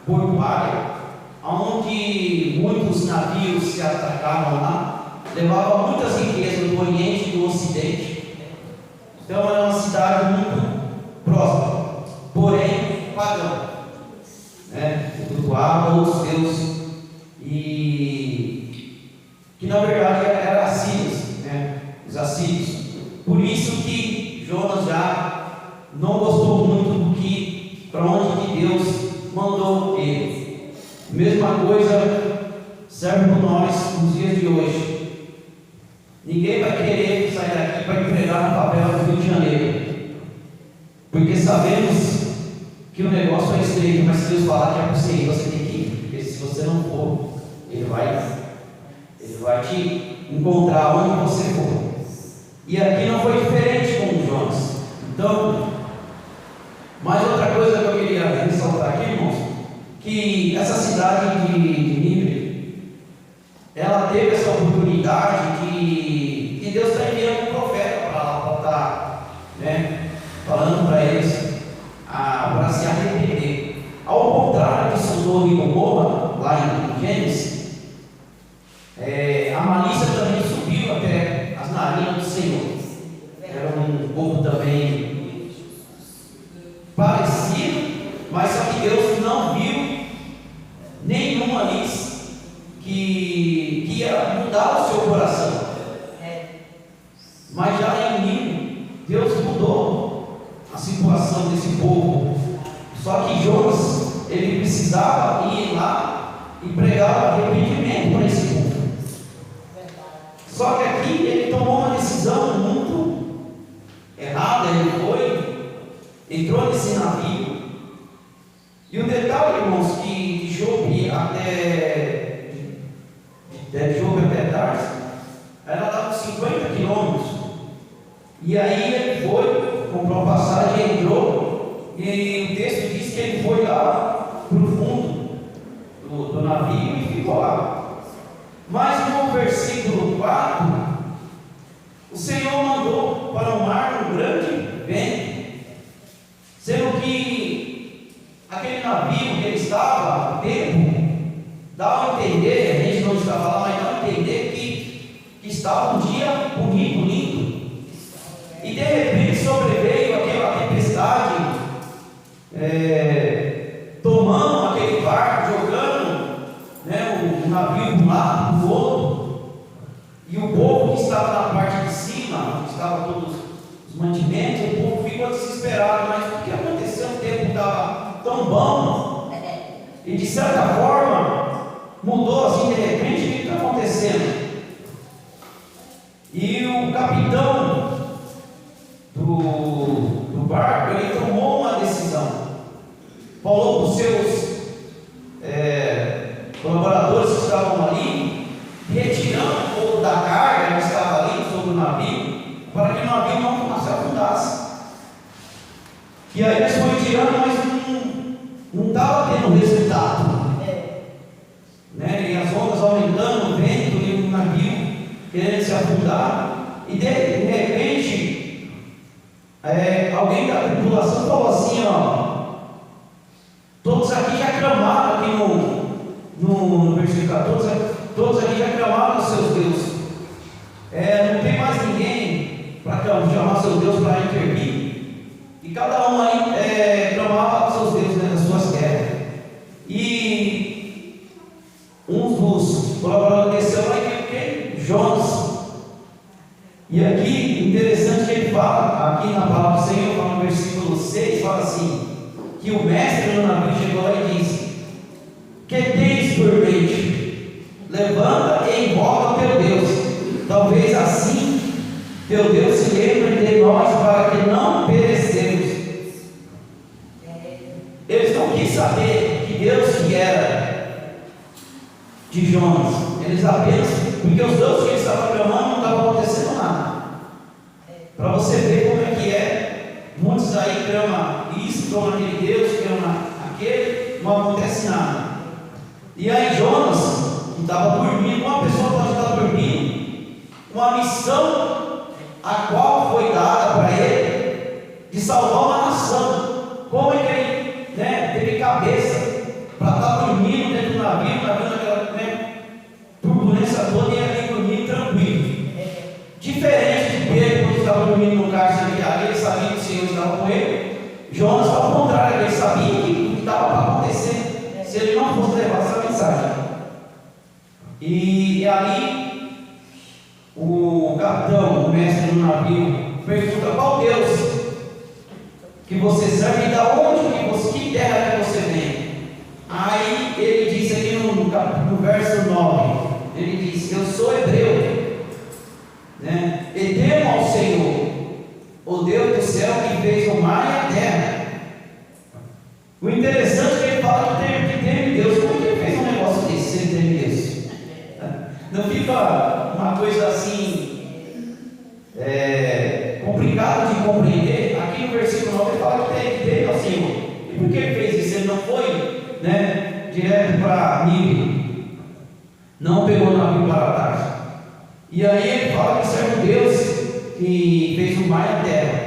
portuária, onde muitos navios se atracavam lá, levavam muitas riquezas do Oriente e do Ocidente. Então era uma cidade muito próspera, porém pagã, cultuava outros deuses, e que na verdade eram assírios, os assírios. Por isso que Jonas já não gostou muito do que, para onde que Deus mandou ele. Mesma coisa serve para nós nos dias de hoje. Ninguém vai querer sair daqui para entregar no papel do Rio de Janeiro, porque sabemos que o negócio é estreito, mas se Deus falar que é para você ir, você tem que ir, porque se você não for, Ele vai te encontrar onde você for. E aqui não foi diferente com o Jonas. Então, mais outra coisa que eu queria ressaltar aqui, irmãos, que essa cidade de Nínive, ela teve essa oportunidade que Deus está enviando um profeta para lá, para estar falando para eles para se arrepender. Ao contrário de Sodoma e Gomorra, lá em Gênesis, a malícia também subiu até as narinas do Senhor. Era um povo também parecido, mas só que Deus não viu nenhuma malícia que ia mudar o seu coração. Mas já em mim, Deus mudou a situação desse povo. Só que Jonas, ele precisava ir lá e pregar arrependimento para esse povo. Só que aqui ele tomou uma decisão muito errada. Ele entrou nesse navio. E o detalhe, irmãos, que de Jope até Tarso, ela dava 50 quilômetros. E aí ele foi, comprou a passagem, entrou, e o texto diz que ele foi lá para o fundo do navio e ficou lá. Mas no versículo 4, o Senhor mandou para o mar um grande vento, sendo que aquele navio que ele estava, o tempo, dá a entender, a gente não estava lá, mas dá a entender que estava um dia bonito, lindo. E de repente sobreveio aquela tempestade, tomando aquele barco, jogando, né, o navio de um lado para o outro. E o povo que estava na parte de cima, onde estavam todos os mantimentos, o povo ficou desesperado. Mas o que aconteceu? O tempo estava tão bom, e de certa forma mudou assim de repente. O que está acontecendo? E o capitão do barco, ele tomou uma decisão. Falou para os seus colaboradores que estavam ali, retirando um pouco da carga que estava ali sobre o navio, para que o navio não se afundasse. E aí eles foram tirando, mas não estava tendo resultado. Né? E as ondas aumentando, o vento e o navio querendo se afundar. E de repente, alguém da tripulação falou assim: todos aqui já clamaram, aqui no versículo 14, todos aqui já clamaram aos seus deuses. Não tem mais ninguém para chamar seu Deus para intervir. E cada um aí clamava aos seus deuses, né, nas suas terras. E um dos colaboradores desceu lá e viu Jonas. E aqui, interessante que ele fala, aqui na palavra do Senhor, fala no versículo 6, fala assim, que o mestre do navio chegou lá e disse: que tens por mente? Levanta e invoca o teu Deus. Talvez assim teu Deus se lembre de nós, para que não perecemos. Eles não quis saber que Deus que era de Jonas. Eles apenas, porque os deuses que eles estavam clamando não estavam acontecendo nada. Para você ver como é que é. Muitos aí clamam isso, clamam aquele Deus, clamam aquele, não acontece nada. E aí Jonas, que estava dormindo, uma pessoa pode estar dormindo, uma missão a qual foi dada para ele de salvar uma nação. Como é que ele, teve cabeça para estar dormindo dentro do navio naquela turbulência toda, e ele dormindo tranquilo. Diferente de Pedro, quando estava dormindo no cárcere de areia, ele sabia que o Senhor estava com ele. Jonas, ao contrário, ele sabia que estava para acontecer se ele não fosse levar essa mensagem. E ali o capitão, o mestre do navio, pergunta: qual Deus que você serve e da onde que terra que você vem? Aí ele diz aqui no verso 9, ele diz: eu sou hebreu, e temo ao Senhor, o Deus do céu, que fez o mar e a terra. O interessante é que ele fala que teme Deus. Como que ele fez um negócio desse se ele teme Deus? Não fica uma coisa assim complicada de compreender. Aqui no versículo 9 ele fala que teme ao Senhor. E por que ele fez isso? Ele não foi direto para Nínive, não pegou o navio para Tarso. E aí ele fala que serve um Deus que fez o mar e a terra.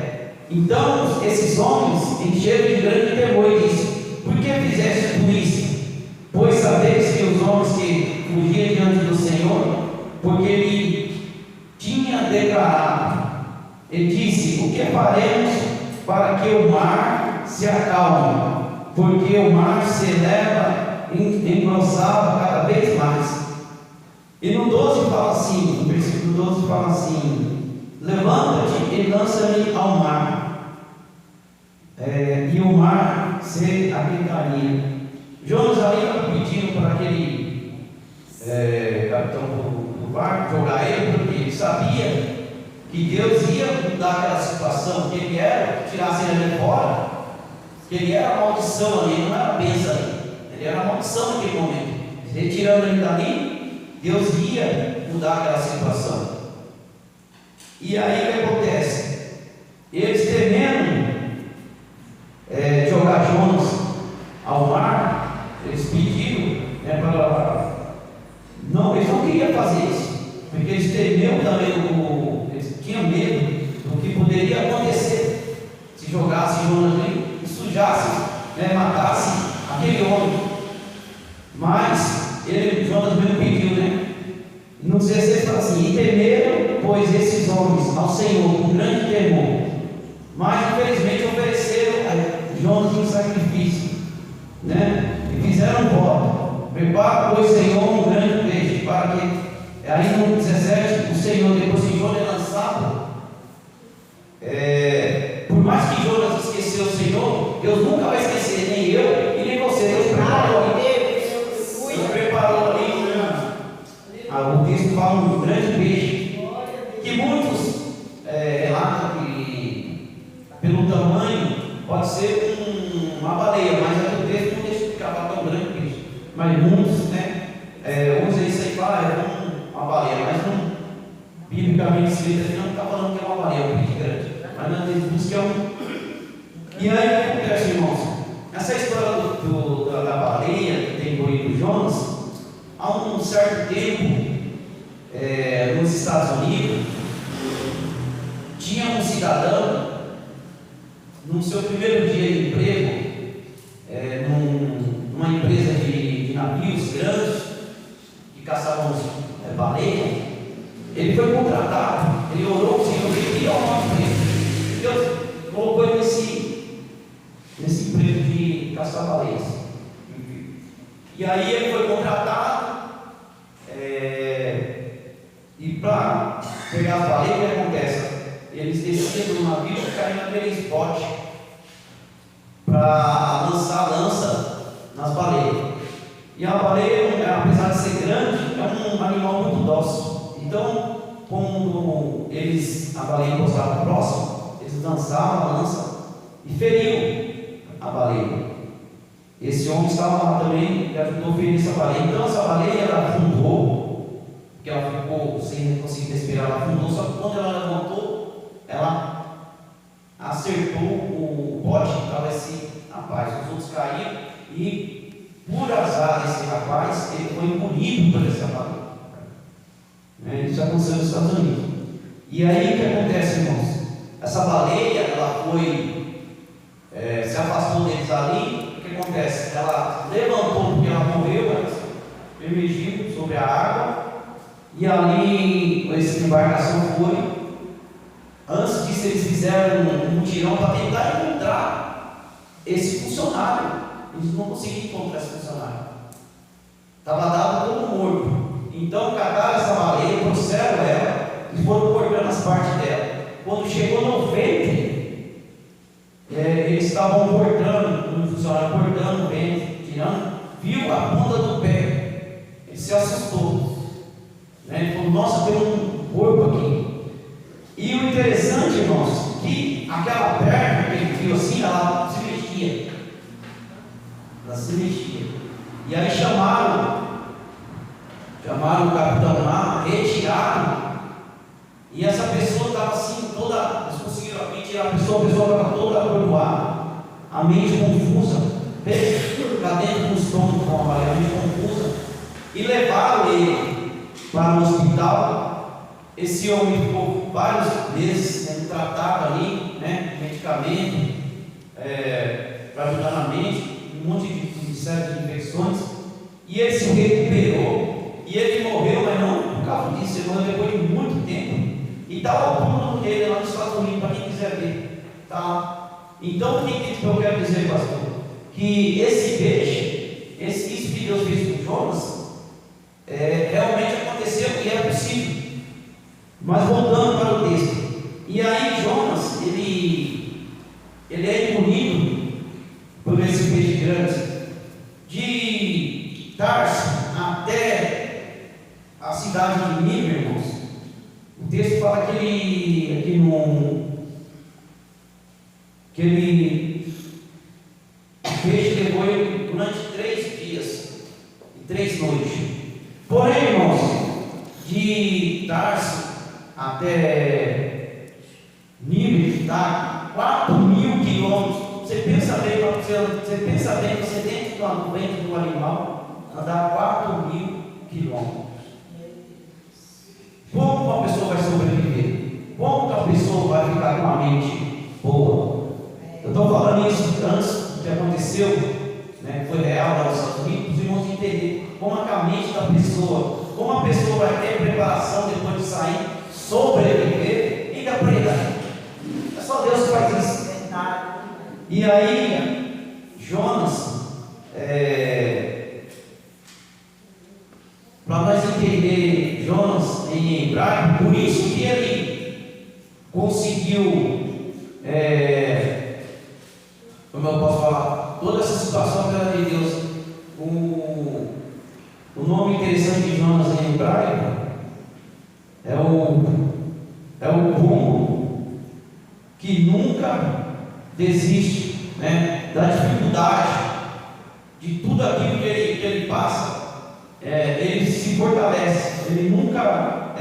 Então esses homens encheram de grande temor e disse: por que fizeste tu isso? Pois sabeis que os homens que fugiam diante do Senhor, porque ele tinha declarado, ele disse: o que faremos para que o mar se acalme? Porque o mar se eleva engrossado cada vez mais. E no 12 fala assim, no versículo 12 fala assim: levanta-te e lança-me ao mar, e o mar se aquentaria. Jonas ali estava pedindo para aquele capitão do barco jogar ele, porque ele sabia que Deus ia mudar aquela situação, que ele era, tirasse ele ali fora, que ele era maldição ali, não era bênção ali, ele era maldição naquele momento. Retirando ele dali, Deus ia mudar aquela situação. E aí o que acontece? Eles temendo jogar Jonas ao mar, eles pediram não, eles não queriam fazer isso, porque eles temiam também, eles tinham medo do que poderia acontecer se jogasse Jonas ali e sujasse, matasse aquele homem. Mas Jonas mesmo pediu, no 16 fala assim: e temeram, pois, esses homens ao Senhor com grande temor, mas infelizmente ofereceram a Jonas um sacrifício, e fizeram um voto: prepara, pois, Senhor, um grande peixe, para que. Aí no 17, o Senhor, depois que Jonas é lançado, por mais que Jonas esqueceu o Senhor, Deus nunca vai esquecer, nem eu e nem você. Deus preparou ali. O texto fala um grande peixe, que muitos relatam que, pelo tamanho, pode ser uma baleia, mas aqui o texto não deixa explicar tão grande peixe. Mas muitos, usam isso aí e falam, uma baleia, mas não, biblicamente escrito, não está falando que é uma baleia, um peixe grande, mas não diz que é um. E aí o que acontece, irmãos? Essa história da baleia que tem engolido Jonas, há um certo tempo, nos Estados Unidos, tinha um cidadão, no seu primeiro dia de emprego, numa empresa de navios grandes, que caçavam baleia. Ele foi contratado, ele orou, o Senhor, ele queria um emprego. Deus colocou ele nesse emprego de caçar baleias. E aí ele foi contratado, e para pegar as baleias, o que acontece? Eles desciam do navio e caíam naquele spot para lançar lança nas baleias. E a baleia, apesar de ser grande, é um animal muito dócil. Então, quando a baleia encostava próximo, eles lançavam a lança e feriam a baleia. Esse homem estava lá também e ajudou a ferir essa baleia. Então essa baleia ela afundou, porque ela ficou sem conseguir respirar, ela afundou, só que quando ela levantou, ela acertou o bote que estava esse rapaz. Os outros caíram e, por azar desse rapaz, ele foi engolido por essa baleia. Isso aconteceu nos Estados Unidos. E aí o que acontece, irmãos? Essa baleia, ela foi, se afastou deles ali. O que acontece? Ela levantou porque ela morreu, emergiu sobre a água, e ali essa embarcação foi. Antes disso, eles fizeram um mutirão para tentar encontrar esse funcionário. Eles não conseguiram encontrar esse funcionário, estava dado como morto. Então cagaram essa baleia, trouxeram ela e foram cortando as partes dela. Quando chegou no ventre, eles estavam cortando, um funcionário cortando o ventre, tirando, viu a ponta do pé, ele se assustou, ele falou: nossa, tem um corpo aqui. E o interessante, irmãos, que aquela perna que ele viu assim, ela se mexia, e aí chamaram o capitão lá, retiraram, e essa pessoa estava assim, toda, eles conseguiram tirar a pessoa estava toda atordoada, a mente confusa, cá dentro do estômago, com a mente confusa, e levaram ele para o hospital. Esse homem ficou vários meses sendo tratado ali, medicamento, para ajudar na mente, um monte de série de infecções, e ele se recuperou, e ele morreu, mas não por causa disso, ele morreu depois de muito tempo, e está o túmulo dele lá nos Estados Unidos, para quem quiser ver, tá? Então, o que eu quero dizer, pastor? Que esse peixe, isso que Deus fez com Jonas, realmente aconteceu, e é possível Mas voltando para o texto. E aí Jonas, ele é engolido por esse peixe grande. De Tarso até a cidade de Nínive, irmãos. O texto fala que ele peixe levou ele durante 3 dias e 3 noites. Porém, irmãos, de Tarso até Nínive está 4.000 quilômetros. Você pensa bem que você dentro do ventre do animal andar 4.000 quilômetros. Como uma pessoa vai sobreviver? Como que a pessoa vai ficar com a mente boa? Eu estou falando isso antes do que aconteceu, né, foi real lá nos Estados Unidos, para os irmãos entenderem como a mente da pessoa, como a pessoa vai ter preparação depois de sair, sobreviver e ainda pregar. É só Deus que faz isso. E aí, Jonas, para nós entender Jonas em hebraico, por isso que ele conseguiu, como eu posso falar, toda essa situação pela de Deus. O nome interessante de Jonas em hebraico é o pombo que nunca desiste, né, da dificuldade, de tudo aquilo que ele passa. Ele se fortalece, ele nunca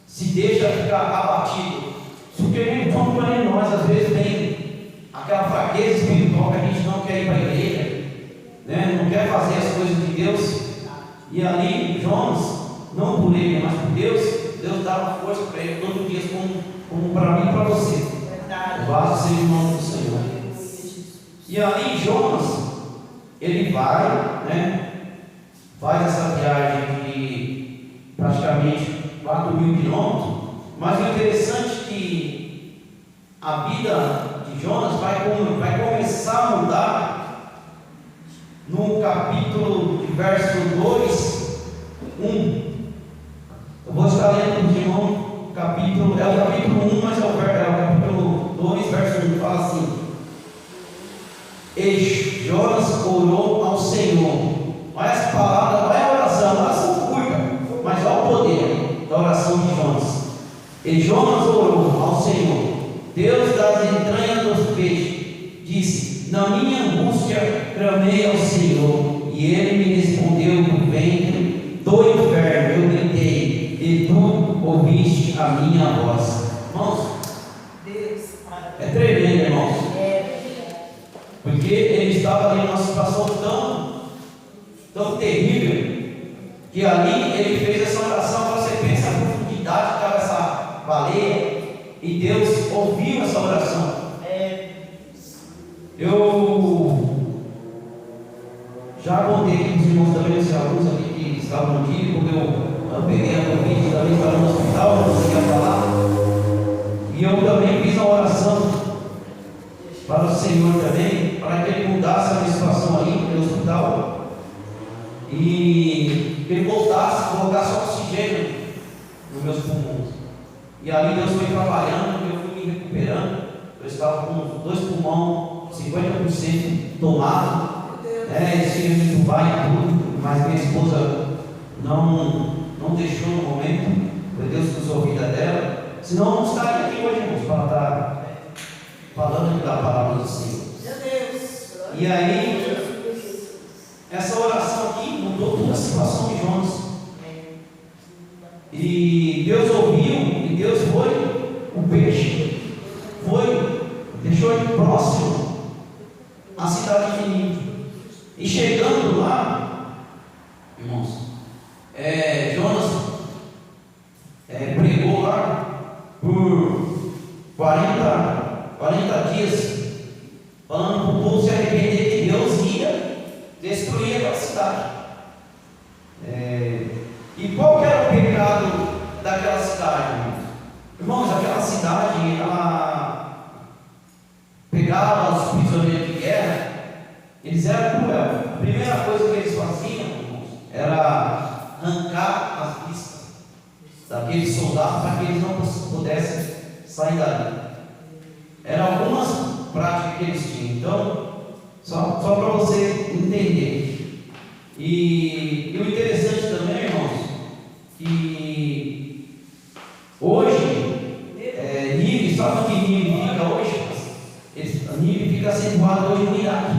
se deixa ficar abatido. Porque como para nós, às vezes, tem aquela fraqueza espiritual que a gente não quer ir para a igreja, né? Não quer fazer as coisas de Deus. E ali, Jonas, não por ele, mas por Deus dava força para ele todos os dias, como para mim e para você. Louvado seja o nome do Senhor. E ali, Jonas, ele vai, né? Faz essa viagem de praticamente 4.000 quilômetros, mas o interessante é que a vida de Jonas vai começar a mudar no capítulo de verso 2, 1. Eu vou estar lendo para os irmãos, é o capítulo 1, mas é o capítulo 2, verso 1, fala assim: E Jonas orou ao Senhor. Olha essa palavra, olha a oração curta, mas olha o poder da oração de Jonas. E Jonas orou ao Senhor, Deus das entranhas dos peixes, disse: na minha angústia clamei ao Senhor, e Ele me respondeu do ventre do inferno. Eu gritei, e tu ouviste a minha voz. Irmãos, é tremendo, irmãos, porque ele estava ali numa situação tão terrível, que ali ele fez essa oração. Você pensa a profundidade que estava essa baleia, e Deus ouviu essa oração. Eu já contei aqui para os irmãos também, os alunos aqui que estavam aqui, quando eu peguei a Covid, também estava no hospital, não conseguia falar, e eu também fiz a oração para o Senhor também, para que Ele mudasse a minha situação ali no hospital, e que Ele voltasse, colocasse oxigênio nos meus pulmões. E ali Deus foi trabalhando, eu fui me recuperando. Eu estava com os 2 pulmões 50% tomados, eles tinham me entubar e tudo, mas minha esposa não deixou no momento. Foi Deus que usou a vida dela, senão eu não estaria aqui hoje, irmãos, para estar falando da palavra do Senhor. E aí, essa oração aqui mudou toda a situação de Jonas. E Deus ouviu, e Deus foi, o peixe deixou ele próximo à cidade de Nínive. E chegando lá, irmãos, Jonas pregou lá por 40 dias, falando para o povo se arrepender, que Deus ia destruir aquela cidade. E qual que era o pecado daquela cidade, irmãos? Irmãos, aquela cidade, ela pegava os prisioneiros de guerra, eles eram cruel. A primeira coisa que eles faziam, irmãos, era arrancar as vistas daqueles soldados para que eles não pudessem sair dali. Eram algumas práticas que eles tinham. Então, só para você entender. E o interessante também, irmãos, que hoje, Nínive, sabe o que Nínive fica hoje? Nínive fica situado hoje no Iraque.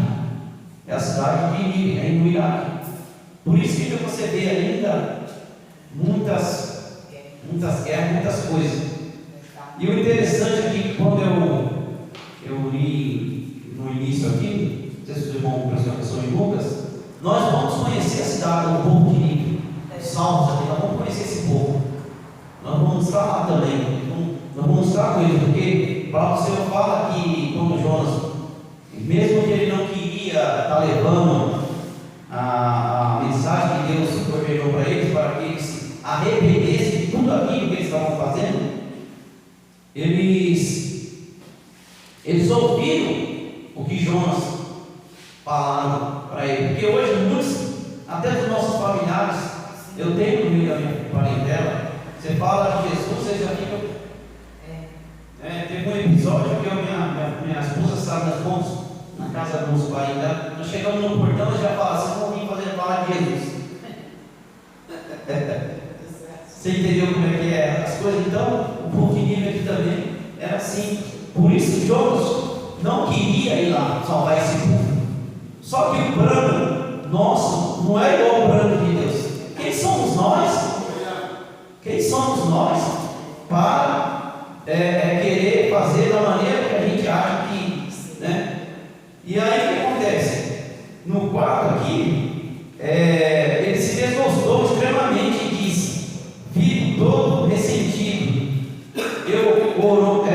É a cidade de Nínive, no Iraque. Por isso que você vê ainda muitas guerras, muitas coisas. E o interessante é que quando eu li no início aqui, não sei se os irmãos prestam atenção em Lucas, nós vamos conhecer a cidade, o povo de Nínive. Salmos aqui, nós vamos conhecer esse povo. Nós vamos estar lá também. Nós vamos estar com eles, porque o Senhor fala que quando Jonas, mesmo que ele não queria estar levando a mensagem que Deus ordenou para eles, para que eles se arrependessem de tudo aquilo que eles estavam fazendo, eles ouviram o que Jonas falaram para ele, porque hoje muitos, até dos nossos familiares, eu tenho no meio da minha parentela, você fala de Jesus, você já fica. Teve um episódio que minha esposa sabe das pontes na casa dos pais, nós chegamos no portão e já fala, vocês vão vir falar de Jesus. Você entendeu como é que é as coisas? Então, o povo de Nínive aqui também era assim. Por isso Jonas não queria ir lá salvar esse povo. Só que o plano nosso não é igual ao plano de Deus. Quem somos nós? Quem somos nós para querer fazer da maneira que a gente acha que, né? E aí o que acontece? No quadro aqui, ele se desgostou extremamente e disse: fico todo ressentido. Eu oro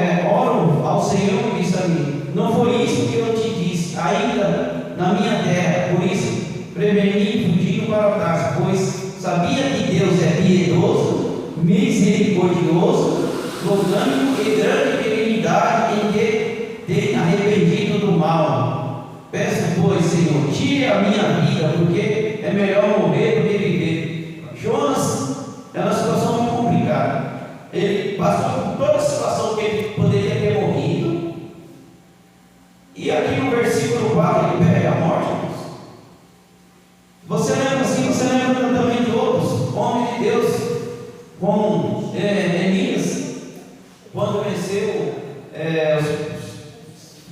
ao Senhor e disse a mim: não foi isso que eu te disse, ainda na minha terra, por isso preveni fugindo para trás, pois sabia que Deus é piedoso, misericordioso, longânimo e grande benignidade em que tem arrependido do mal. Peço, pois, Senhor, tire a minha vida, porque é melhor morrer do que viver. Jonas é uma situação muito complicada. Ele passou por toda a situação que ele poderia ter morrido. E aqui no versículo 4 ele pega a morte. Você lembra assim, você lembra também de outros homens de Deus, como Elias, quando venceu os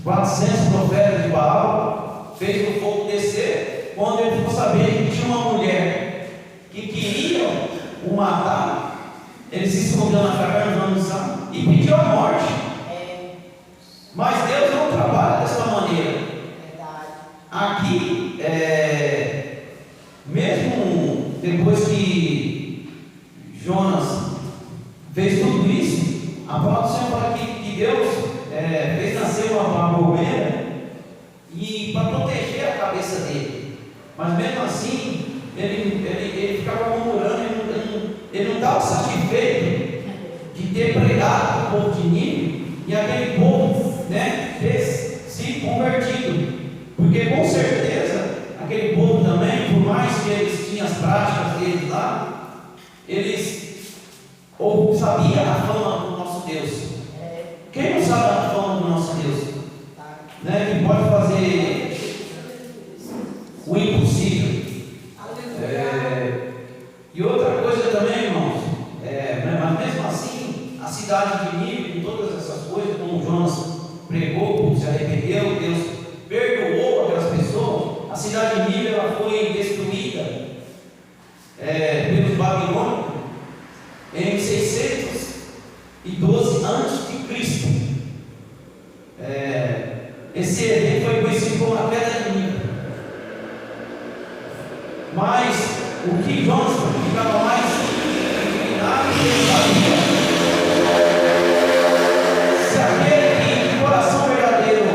400 profetas de Baal, fez o fogo descer, quando ele ficou sabendo que tinha uma mulher que queria o matar, ele se escondeu na caverna e pediu a morte. Mas Deus não trabalha dessa maneira. Aqui, mesmo depois que Jonas fez tudo isso, a palavra do Senhor fala que Deus fez nascer uma palmeira e para proteger a cabeça dele. Mas mesmo assim, ele ficava murmurando, ele não estava satisfeito de ter pregado o povo de Nínive e aquele povo, ter se convertido. Porque com certeza aquele povo também, por mais que eles tinham as práticas deles lá, eles sabiam a fama do nosso Deus. Quem não sabe a fama do nosso Deus? Que pode fazer o impossível. E outra coisa também, irmãos, mas mesmo assim, a cidade de Nínive, com todas essas coisas, como Jonas pregou, se arrependeu, Deus perdoou aquelas pessoas, a cidade de Nínive ela foi destruída pelos babilônicos em 612 a.C. Esse evento foi conhecido como a queda de Nínive. Mas o que Jonas ficava mais indignado ele sabia, se aquele que de coração verdadeiro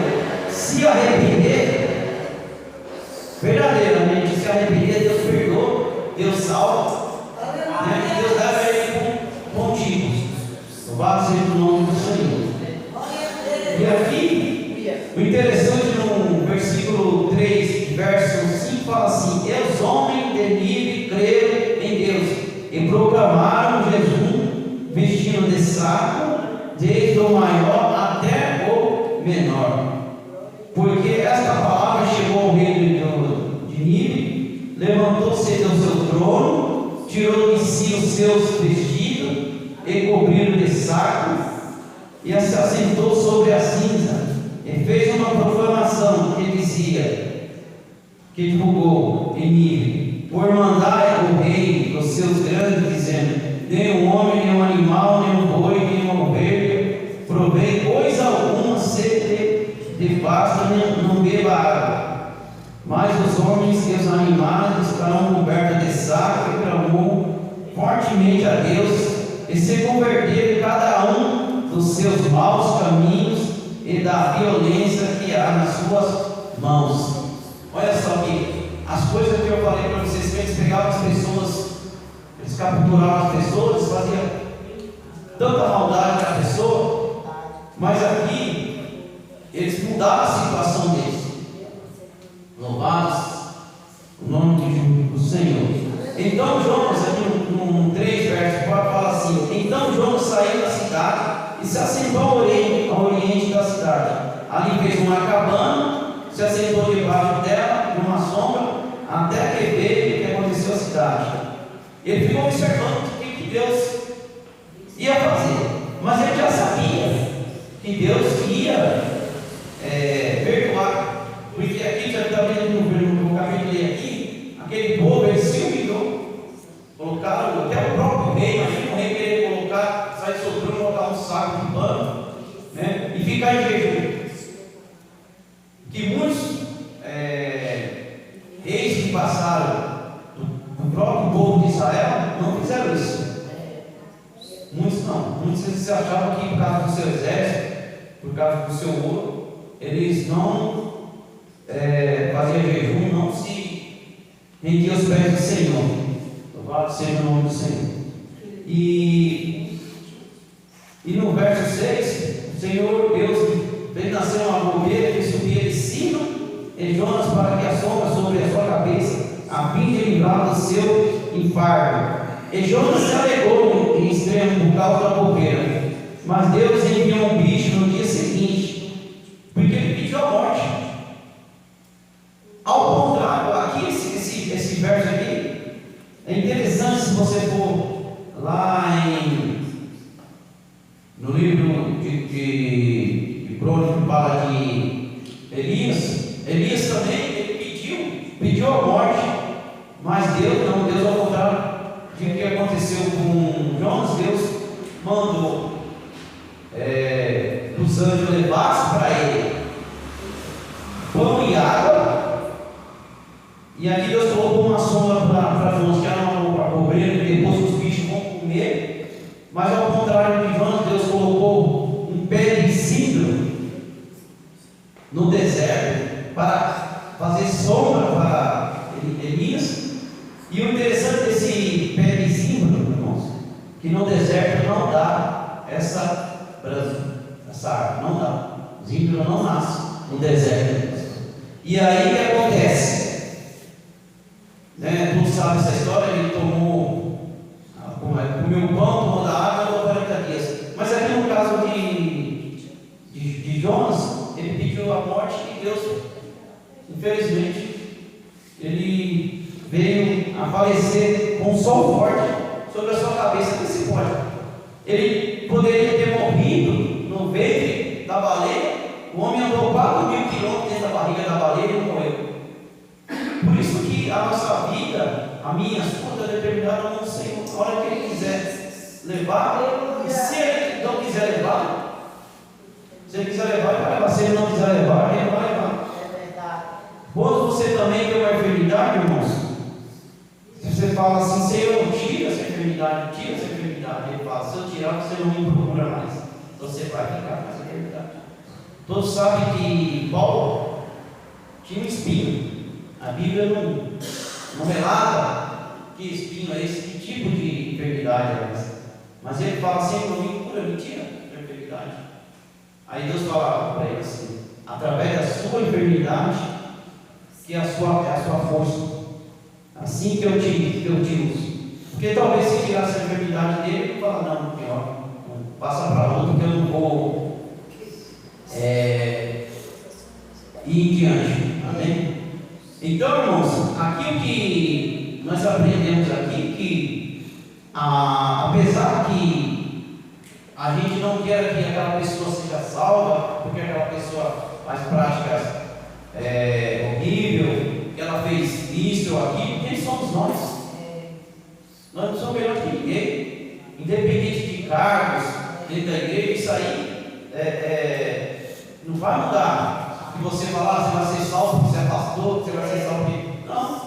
se arrepender, verdadeiramente se arrepender, Deus perdoa, Deus salva, e Deus leva ele contigo. Louvado seja o nome do Senhor. E aqui, o interessante no versículo 3, verso 5, fala assim: e os homens de Nínive creram em Deus e proclamaram jejum vestindo de saco, desde o maior até o menor. Porque esta palavra chegou ao rei de Nínive, levantou-se do seu trono, tirou de si os seus vestidos e cobriu de saco, e se assentou sobre a cinza, e fez uma proclamação que dizia, que divulgou em Nínive: ormandai o rei dos seus grandes, dizendo: nem um homem, nem um animal, nem um boi, nem uma ovelha, provei coisa alguma, sede de pasta, não beba água. Mas os homens e os animais estarão cobertos de saco, e clamou fortemente a Deus, e se converteram cada um dos seus maus caminhos e da violência que há nas suas mãos. Olha só aqui, as coisas que eu falei para vocês, que eles pegavam as pessoas, eles capturavam as pessoas, eles faziam tanta maldade à pessoa, mas aqui eles mudaram a situação deles. Louvados o nome do Senhor. Então Jonas, aqui no 3 verso 4, fala assim: então Jonas saiu da cidade e se assentou ao oriente da cidade. Ali fez uma cabana, se assentou debaixo dela, numa sombra, até que veio o que aconteceu à cidade. Ele ficou observando o que Deus ia fazer, mas ele já sabia que Deus ia perdoar, porque aqui já está vendo no capítulo de ler aqui, aquele povo ele se humilhou, colocaram até o próprio rei, imagina o rei querer colocar, sair sobrando, colocar um saco de pano, né, e ficar em jejum. Que muitos reis que passaram do próprio povo de Israel não fizeram isso. Muitos não. Muitos se achavam que por causa do seu exército, por causa do seu ouro, eles não faziam jejum, não se rendiam aos pés do Senhor. Louvado seja o nome do Senhor. E no verso 6, o Senhor Deus fez nascer uma ovelha que subia de cima em Jonas para que a sombra sobre a sua cabeça, a fim de livrar do seu infarto. E Jonas se alegou em extremo por causa da bobeira, mas Deus enviou um bicho no dia seguinte, porque ele pediu a morte. Ao contrário, aqui esse verso aqui é interessante. Se você for lá no livro de Crônicas, que fala de Elias também, ele pediu a morte, mas Deus ao contrário de que aconteceu com Jonas, Deus mandou os anjos levassem para ele pão e água, e aqui Deus colocou uma sombra para Jonas, que era uma pobreza, que depois os bichos vão comer, mas ao contrário de Jonas, Deus colocou um pé de cidro no deserto para fazer sombra para Elias. E o interessante desse pé de cidro, irmãos, que no deserto não dá essa árvore, não dá. O cidro não nasce no deserto. E aí o que acontece? Tu sabe essa história, ele comeu pão, tomou da água, tomou 40 dias. Mas aqui no caso de Jonas, ele pediu a morte e Deus, infelizmente, ele veio a falecer com um sol forte sobre a sua cabeça. Que se pode? Ele poderia ter morrido no ventre da baleia. O homem andou 4.000 quilômetros dentro da barriga da baleia e não morreu. Por isso que a nossa vida, a minha, a sua, está determinada no Senhor. A hora que Ele quiser levar, e se Ele não quiser levar, se Ele quiser levar, Ele vai levar. Se Ele não quiser levar, Ele vai levar. É verdade. Quando você também tem uma enfermidade, irmãos, você fala assim: Senhor, tira essa enfermidade, Ele fala: se eu tirar, você não me procura mais. Então você vai ficar com essa enfermidade. Todos sabem que Paulo tinha um espinho. A Bíblia não relata que espinho é esse, que tipo de enfermidade é essa. Mas ele fala assim: não me cura, me tira a enfermidade. Aí Deus fala para ele assim: através da sua enfermidade, que é a sua força. Assim que eu te uso. Porque talvez se tirasse a enfermidade dele, ele fala, não, porque, ó, passa para outro que eu não vou ir em diante. Amém? Então, irmãos, aqui o que nós aprendemos aqui, que apesar que a gente não quer que aquela pessoa seja salva, porque aquela pessoa faz práticas horríveis, que ela fez isso ou aquilo, quem somos nós? Nós não somos melhor que ninguém, independente de cargos dentro da igreja. Isso aí não vai mudar. Se você falar, você vai ser salvo porque você é pastor, você vai ser salvo porque... Não,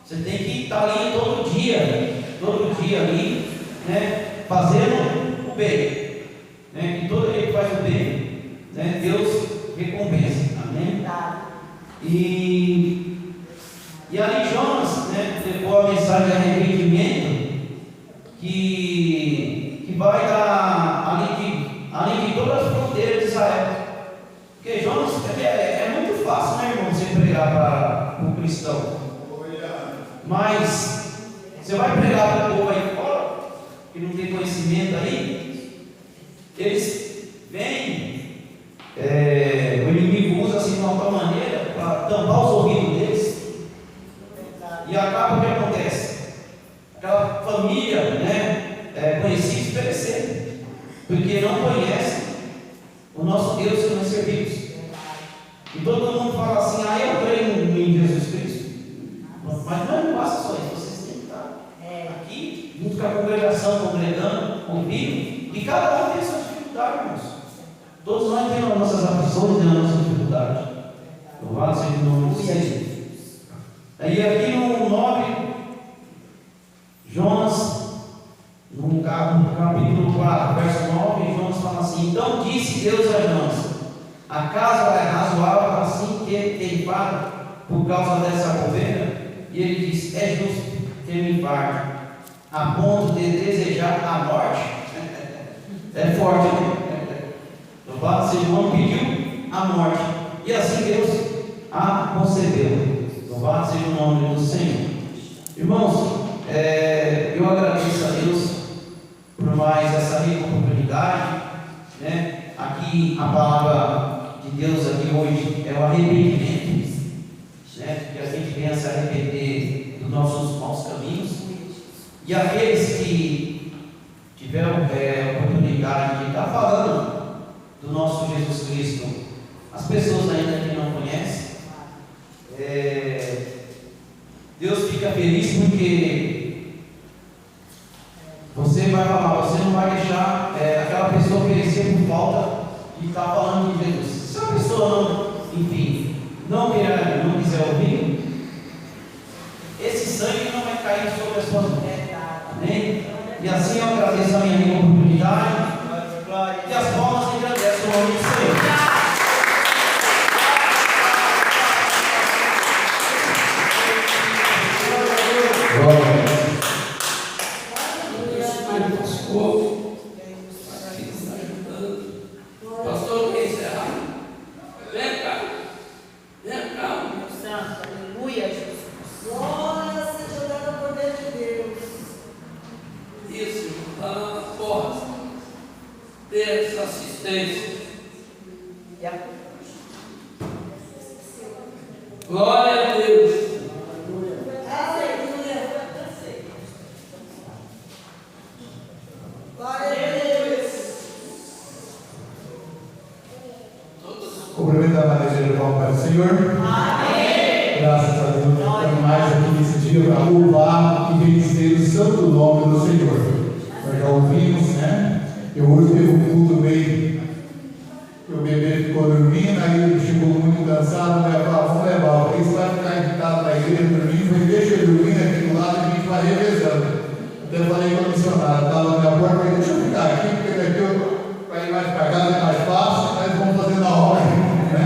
você tem que estar ali todo dia ali, né, fazendo o bem, né, e todo aquele que faz o bem, né, Deus recompensa. Amém? E ali Jonas, né, levou a mensagem de arrependimento que vai dar além de todas as fronteiras de Israel. Porque Jonas é muito fácil, né, irmão, você pregar para um cristão. Mas você vai pregar para o povo aí fora, que não tem conhecimento aí, eles vêm, o inimigo usa assim de uma tal maneira para tampar os ouvidos deles. E acaba o que acontece? Aquela família, né, conhecida perecer, porque não conhece o nosso Deus que nós servimos. E todo mundo fala assim, eu creio em Jesus Cristo. Mas não basta só isso, vocês têm que estar aqui, junto com a congregação, congregando, ouvindo, e cada um tem suas dificuldades, irmãos. Todos nós temos as nossas aflições e as nossas dificuldades. Louvado seja o nome do Senhor. Aí aqui no 9, Jonas, no capítulo 4, verso 9, Jonas fala assim: então disse Deus a Jonas: acaso é razoável assim que ele paga por causa dessa ovelha? E ele diz: é justo ter me infarto a ponto de desejar a morte. É forte, né? Louvado seja o nome, pediu a morte, e assim Deus a concedeu. Louvado seja o nome do Senhor. Irmãos, eu agradeço a Deus por mais essa rica oportunidade, né? Aqui a palavra de Deus aqui hoje é o arrependimento, né? Que a gente venha se arrepender dos nossos maus caminhos. E aqueles que tiveram a oportunidade de estar falando do nosso Jesus Cristo, as pessoas ainda que não conhecem, Deus fica feliz porque você vai falar, você não vai deixar aquela pessoa perecer por falta de estar falando de Jesus. Se a pessoa não, enfim, não quiser ouvir, esse sangue não vai cair sobre as suas mãos. Amém? E assim eu agradeço a minha oportunidade, e as palmas agradecem o nome do Senhor. Pastor, quer encerrar? Vem cá. Vem cá. Meu santo, aleluia, Jesus. Glória seja dada ao poder de Deus. Isso, lá na porta. Ter essa assistência. Glória a Deus. Cumprimento a maneira de palmas para o Senhor. Amém. Graças a Deus, estamos mais aqui nesse dia para louvar e bendizer o santo nome do Senhor. Nós já ouvimos, né? Eu hoje teve um culto meio. O bebê ficou dormindo, aí ele chegou muito cansado, vamos levar, porque isso vai ficar irritado na igreja dormindo, mas deixa ele dormir aqui do lado e a gente vai revezando. Até falei com a missionária, estava na minha porta, falei, deixa eu ficar aqui, porque daqui para ir mais para casa é mais fácil, mas vamos fazer na hora, né?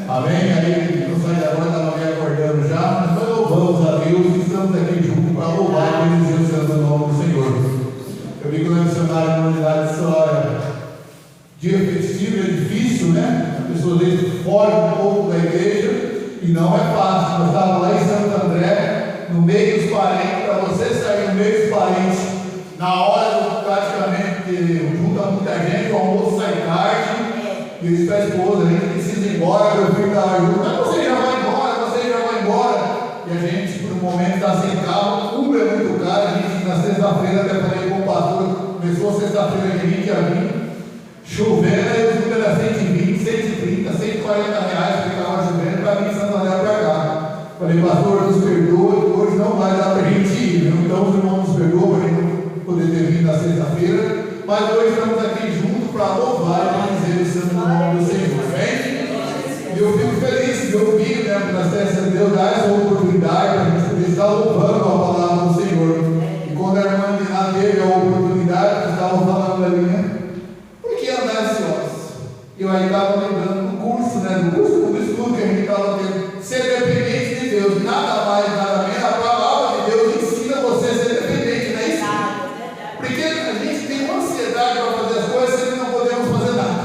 Amém? Aí não sai da hora, estava me acordando já, mas nós louvamos a Deus e estamos aqui juntos para louvar e bendizer o santo nome do Senhor. Eu vi que o missionário na unidade disse, olha, dia festivo é difícil, né? A pessoa às vezes foge um pouco da igreja e não é fácil. Nós estávamos lá em Santo André, no meio dos parentes, para você sair no meio dos parentes, na hora do praticamente junta muita gente, o almoço sai tarde, e diz para a esposa, a gente precisa ir embora, meu filho está lá junto, mas você já vai embora, e a gente, por um momento, está sem carro, Uber é muito caro, a gente na sexta-feira, até falei com o pastor, começou sexta-feira de 20 a 20, chovendo, aí o Uber era 120, 130, 140 reais, porque estava chovendo, para vir em Santo André para cá. Falei, pastor, nos perdoe, hoje não vai dar para a gente ir, viu? Então os irmãos nos perdoam para a gente não poder ter vindo na sexta-feira, mas hoje estamos aqui juntos para louvar e dizer o santo nome do Senhor, amém? E eu fico feliz de ouvir, né, nas festas de Deus, dar essa oportunidade para a gente poder estar louvando a palavra do Senhor. E quando a irmã Diná teve a oportunidade, que estava falando ali, né? Por que andar ansiosos? Eu aí estava lembrando do curso, né? Do estudo que a gente estava tendo. Ser dependente de Deus, nada mais, nada menos. A palavra de Deus ensina você a ser dependente, não é isso? Porque a gente tem uma ansiedade para fazer as coisas e não podemos fazer nada.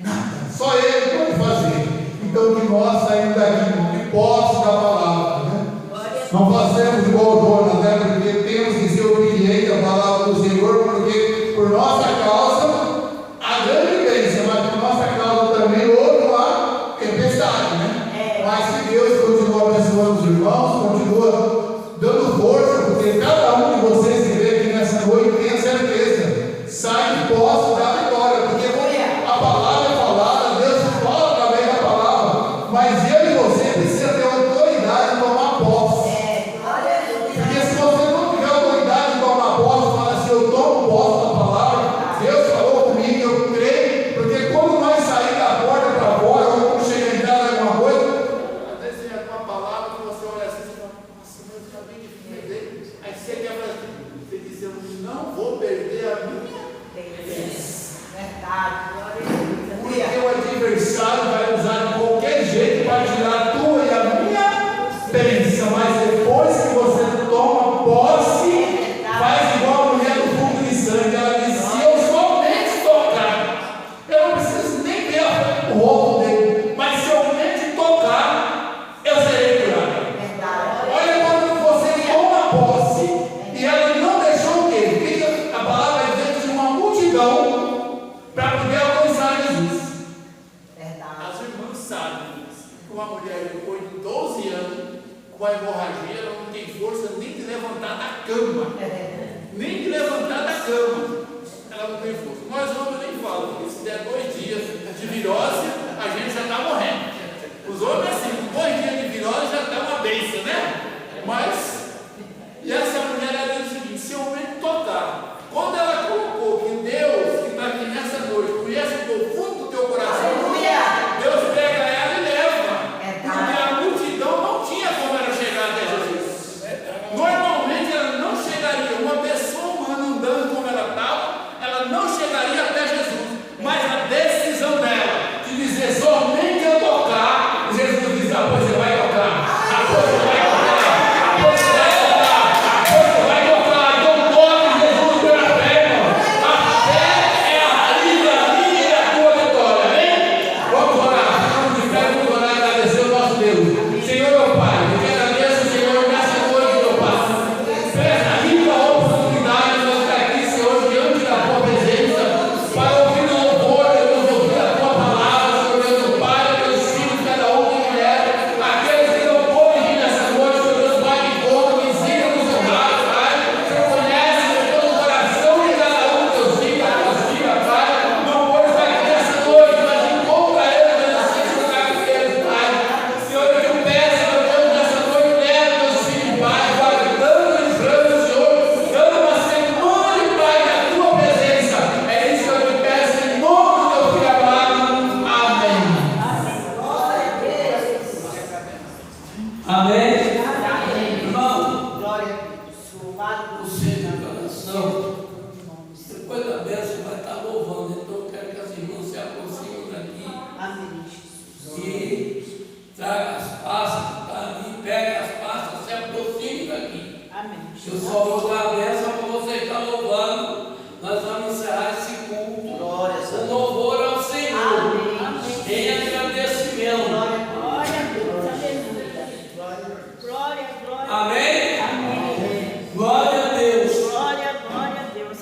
Nada. Só Ele pode fazer. Então que nós saímos daqui de posse da palavra, né? Não façamos igual o Jonas, né? Porque temos que ser obedientes à palavra do Senhor, porque por nossa causa a grande bênção, mas por nossa causa também houve uma tempestade, né? Mas que Deus continua abençoando os irmãos, continua dando força, porque cada um de vocês que veio aqui nessa noite tem a certeza, sai de posse da vitória, porque a palavra é falada, Deus fala através da palavra, mas eu e você precisa ter autoridade de tomar posse. Porque se você não tiver autoridade de tomar posse, fala assim, eu tomo posse da palavra, Deus falou comigo, eu creio, porque quando nós saímos da porta para fora, ou quando chega em casa alguma coisa, às vezes você já uma palavra que você olha assim e fala, nossa, mas eu acabei de perder. Aí você quer fazer, você diz, eu não vou perder a minha porque o adversário vai usar de qualquer jeito para tirar a tua e a minha bênção, mas depois que você toma posse, faz igual a mulher do fundo de sangue, ela diz, se eu somente tocar, eu não preciso nem ver o rosto dele, mas se eu somente tocar, eu serei curado. Olha quando você toma posse, e ela não deixou o quê? Fica a palavra diante de uma multidão, para poder alcançar Jesus. As irmãs sabem que uma mulher depois de 12 anos, com a hemorragia, ela não tem força nem de levantar da cama. Nem de levantar da cama. Ela não tem força. Nós homens nem falam, porque se der 2 dias de virose, a gente já está morrendo. Os homens assim, 2 dias de virose já está uma bênção, né? Mas, e essa mulher ela diz o seguinte, se eu me tocar, quando ela colocou que Deus, que está aqui nessa noite, conhece o profundo do teu coração, Deus pega ela e leva. Porque a multidão não tinha como ela chegar até Jesus. Normalmente ela não chegaria, uma pessoa humana andando como ela estava, ela não chegaria até Jesus. Mas a decisão dela de dizer somente eu tocar, Jesus diz, ah, pois você vai tocar.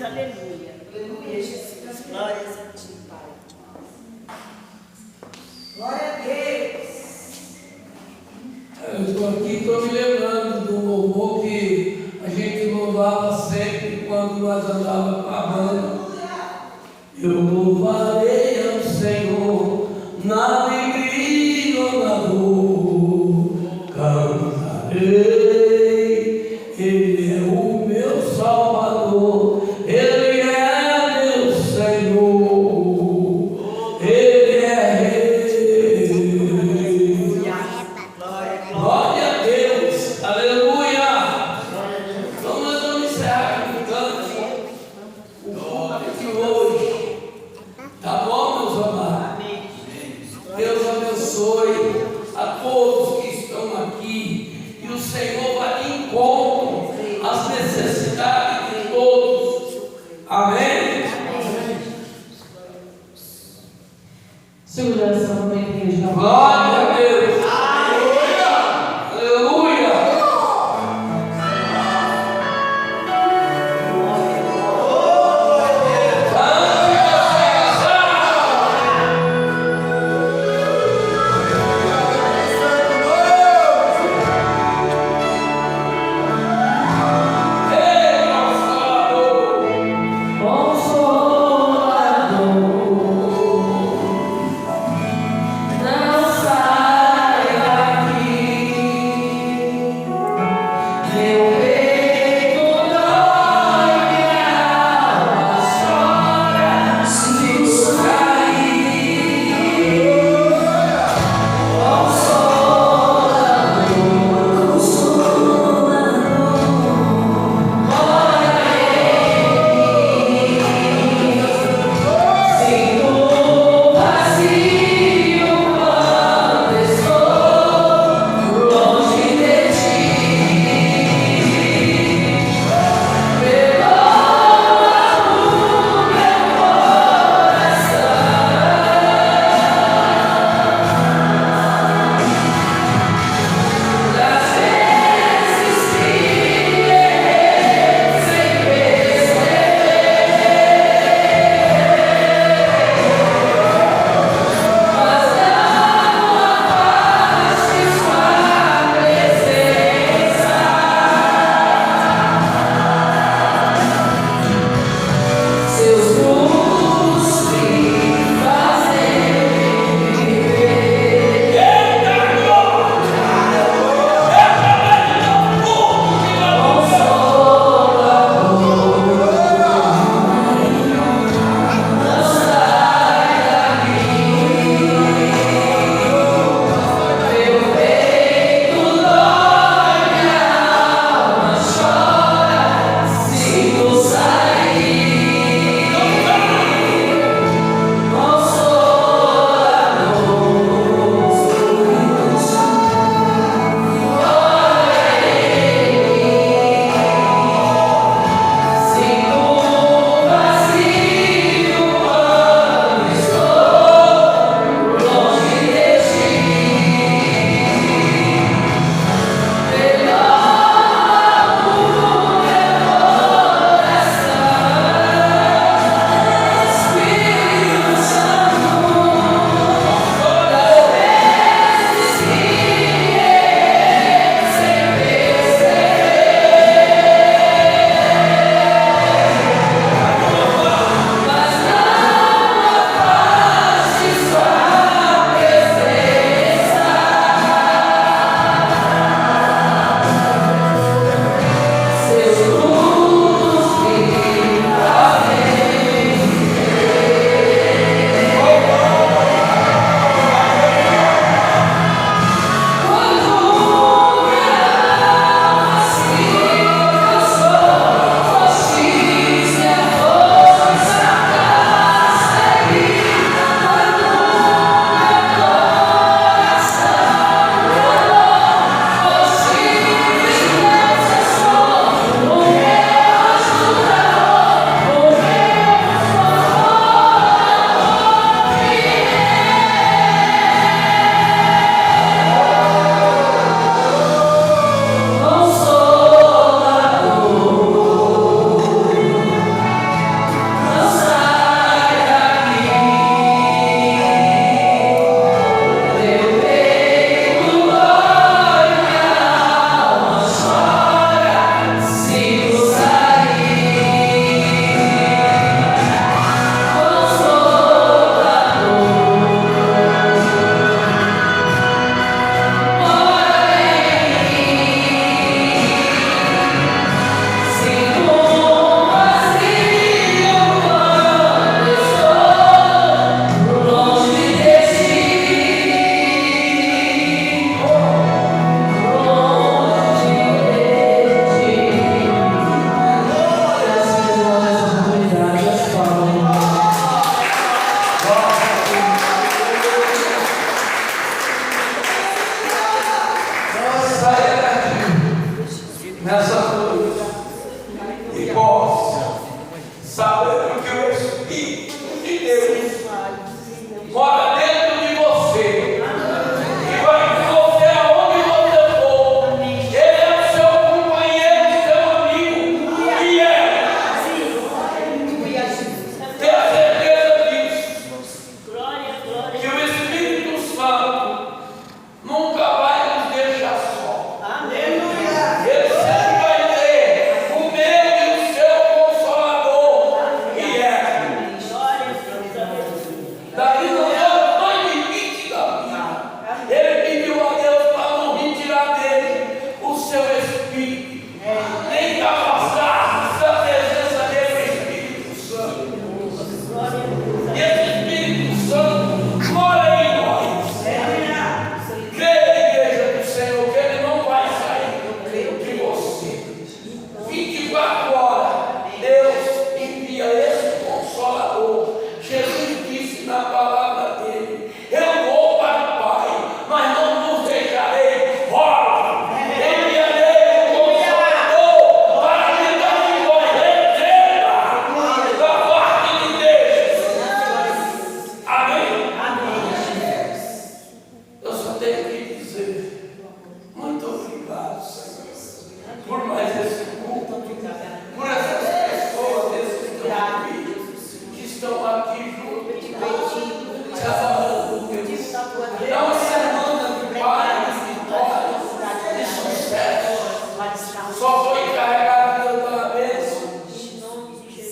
aleluia. Aleluia, Jesus. Glórias a ti, Pai. Glória a Deus. Eu estou aqui, estou me lembrando do louvor que a gente louvava sempre quando nós andávamos com a banda. Eu louvarei ao Senhor na alegria ou na dor, cantarei, Ele é o meu Salvador, Ele é meu Senhor, Ele é Rei. Glória a Deus, aleluia. Então nós vamos encerrar aqui no canto o culto de hoje. Tá bom, meus amados? Deus abençoe a todos que estão aqui e o Senhor vai de encontro às necessidades de todos. Amém? Segurança no igreja. Glória a Deus. Aleluia. Consolador, não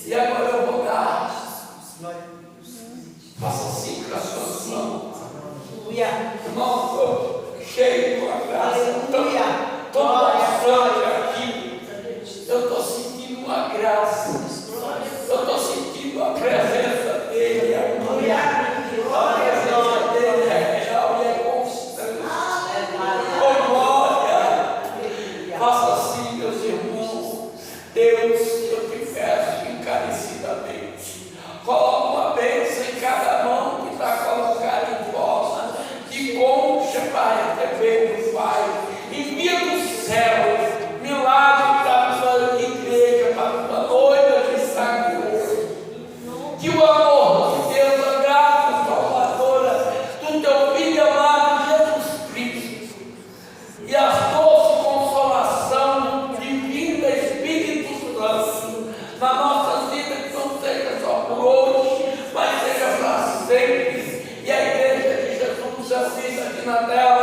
E agora eu vou dar. Faça assim com a sua mão. Irmão, estou cheio de uma graça. Tão bastante aqui. Eu estou sentindo uma graça. Eu estou sentindo a presença dele. A presença dele é real e é constante. Oh, glória! Faça assim, meus irmãos. Deus, eu te peço encarecidamente. Coloca uma bênção em cada mão que está colocada em volta. De concha para receber do Pai. Envia do céu milagre para a sua igreja, para a sua noiva de sangue hoje. Que o amor de Deus, a graça salvadora do teu Filho amado Jesus Cristo e a doce consolação do divino Espírito Santo na nossa vida, que não seja só por hoje, mas seja para sempre. E a igreja de Jesus, a vida aqui na terra,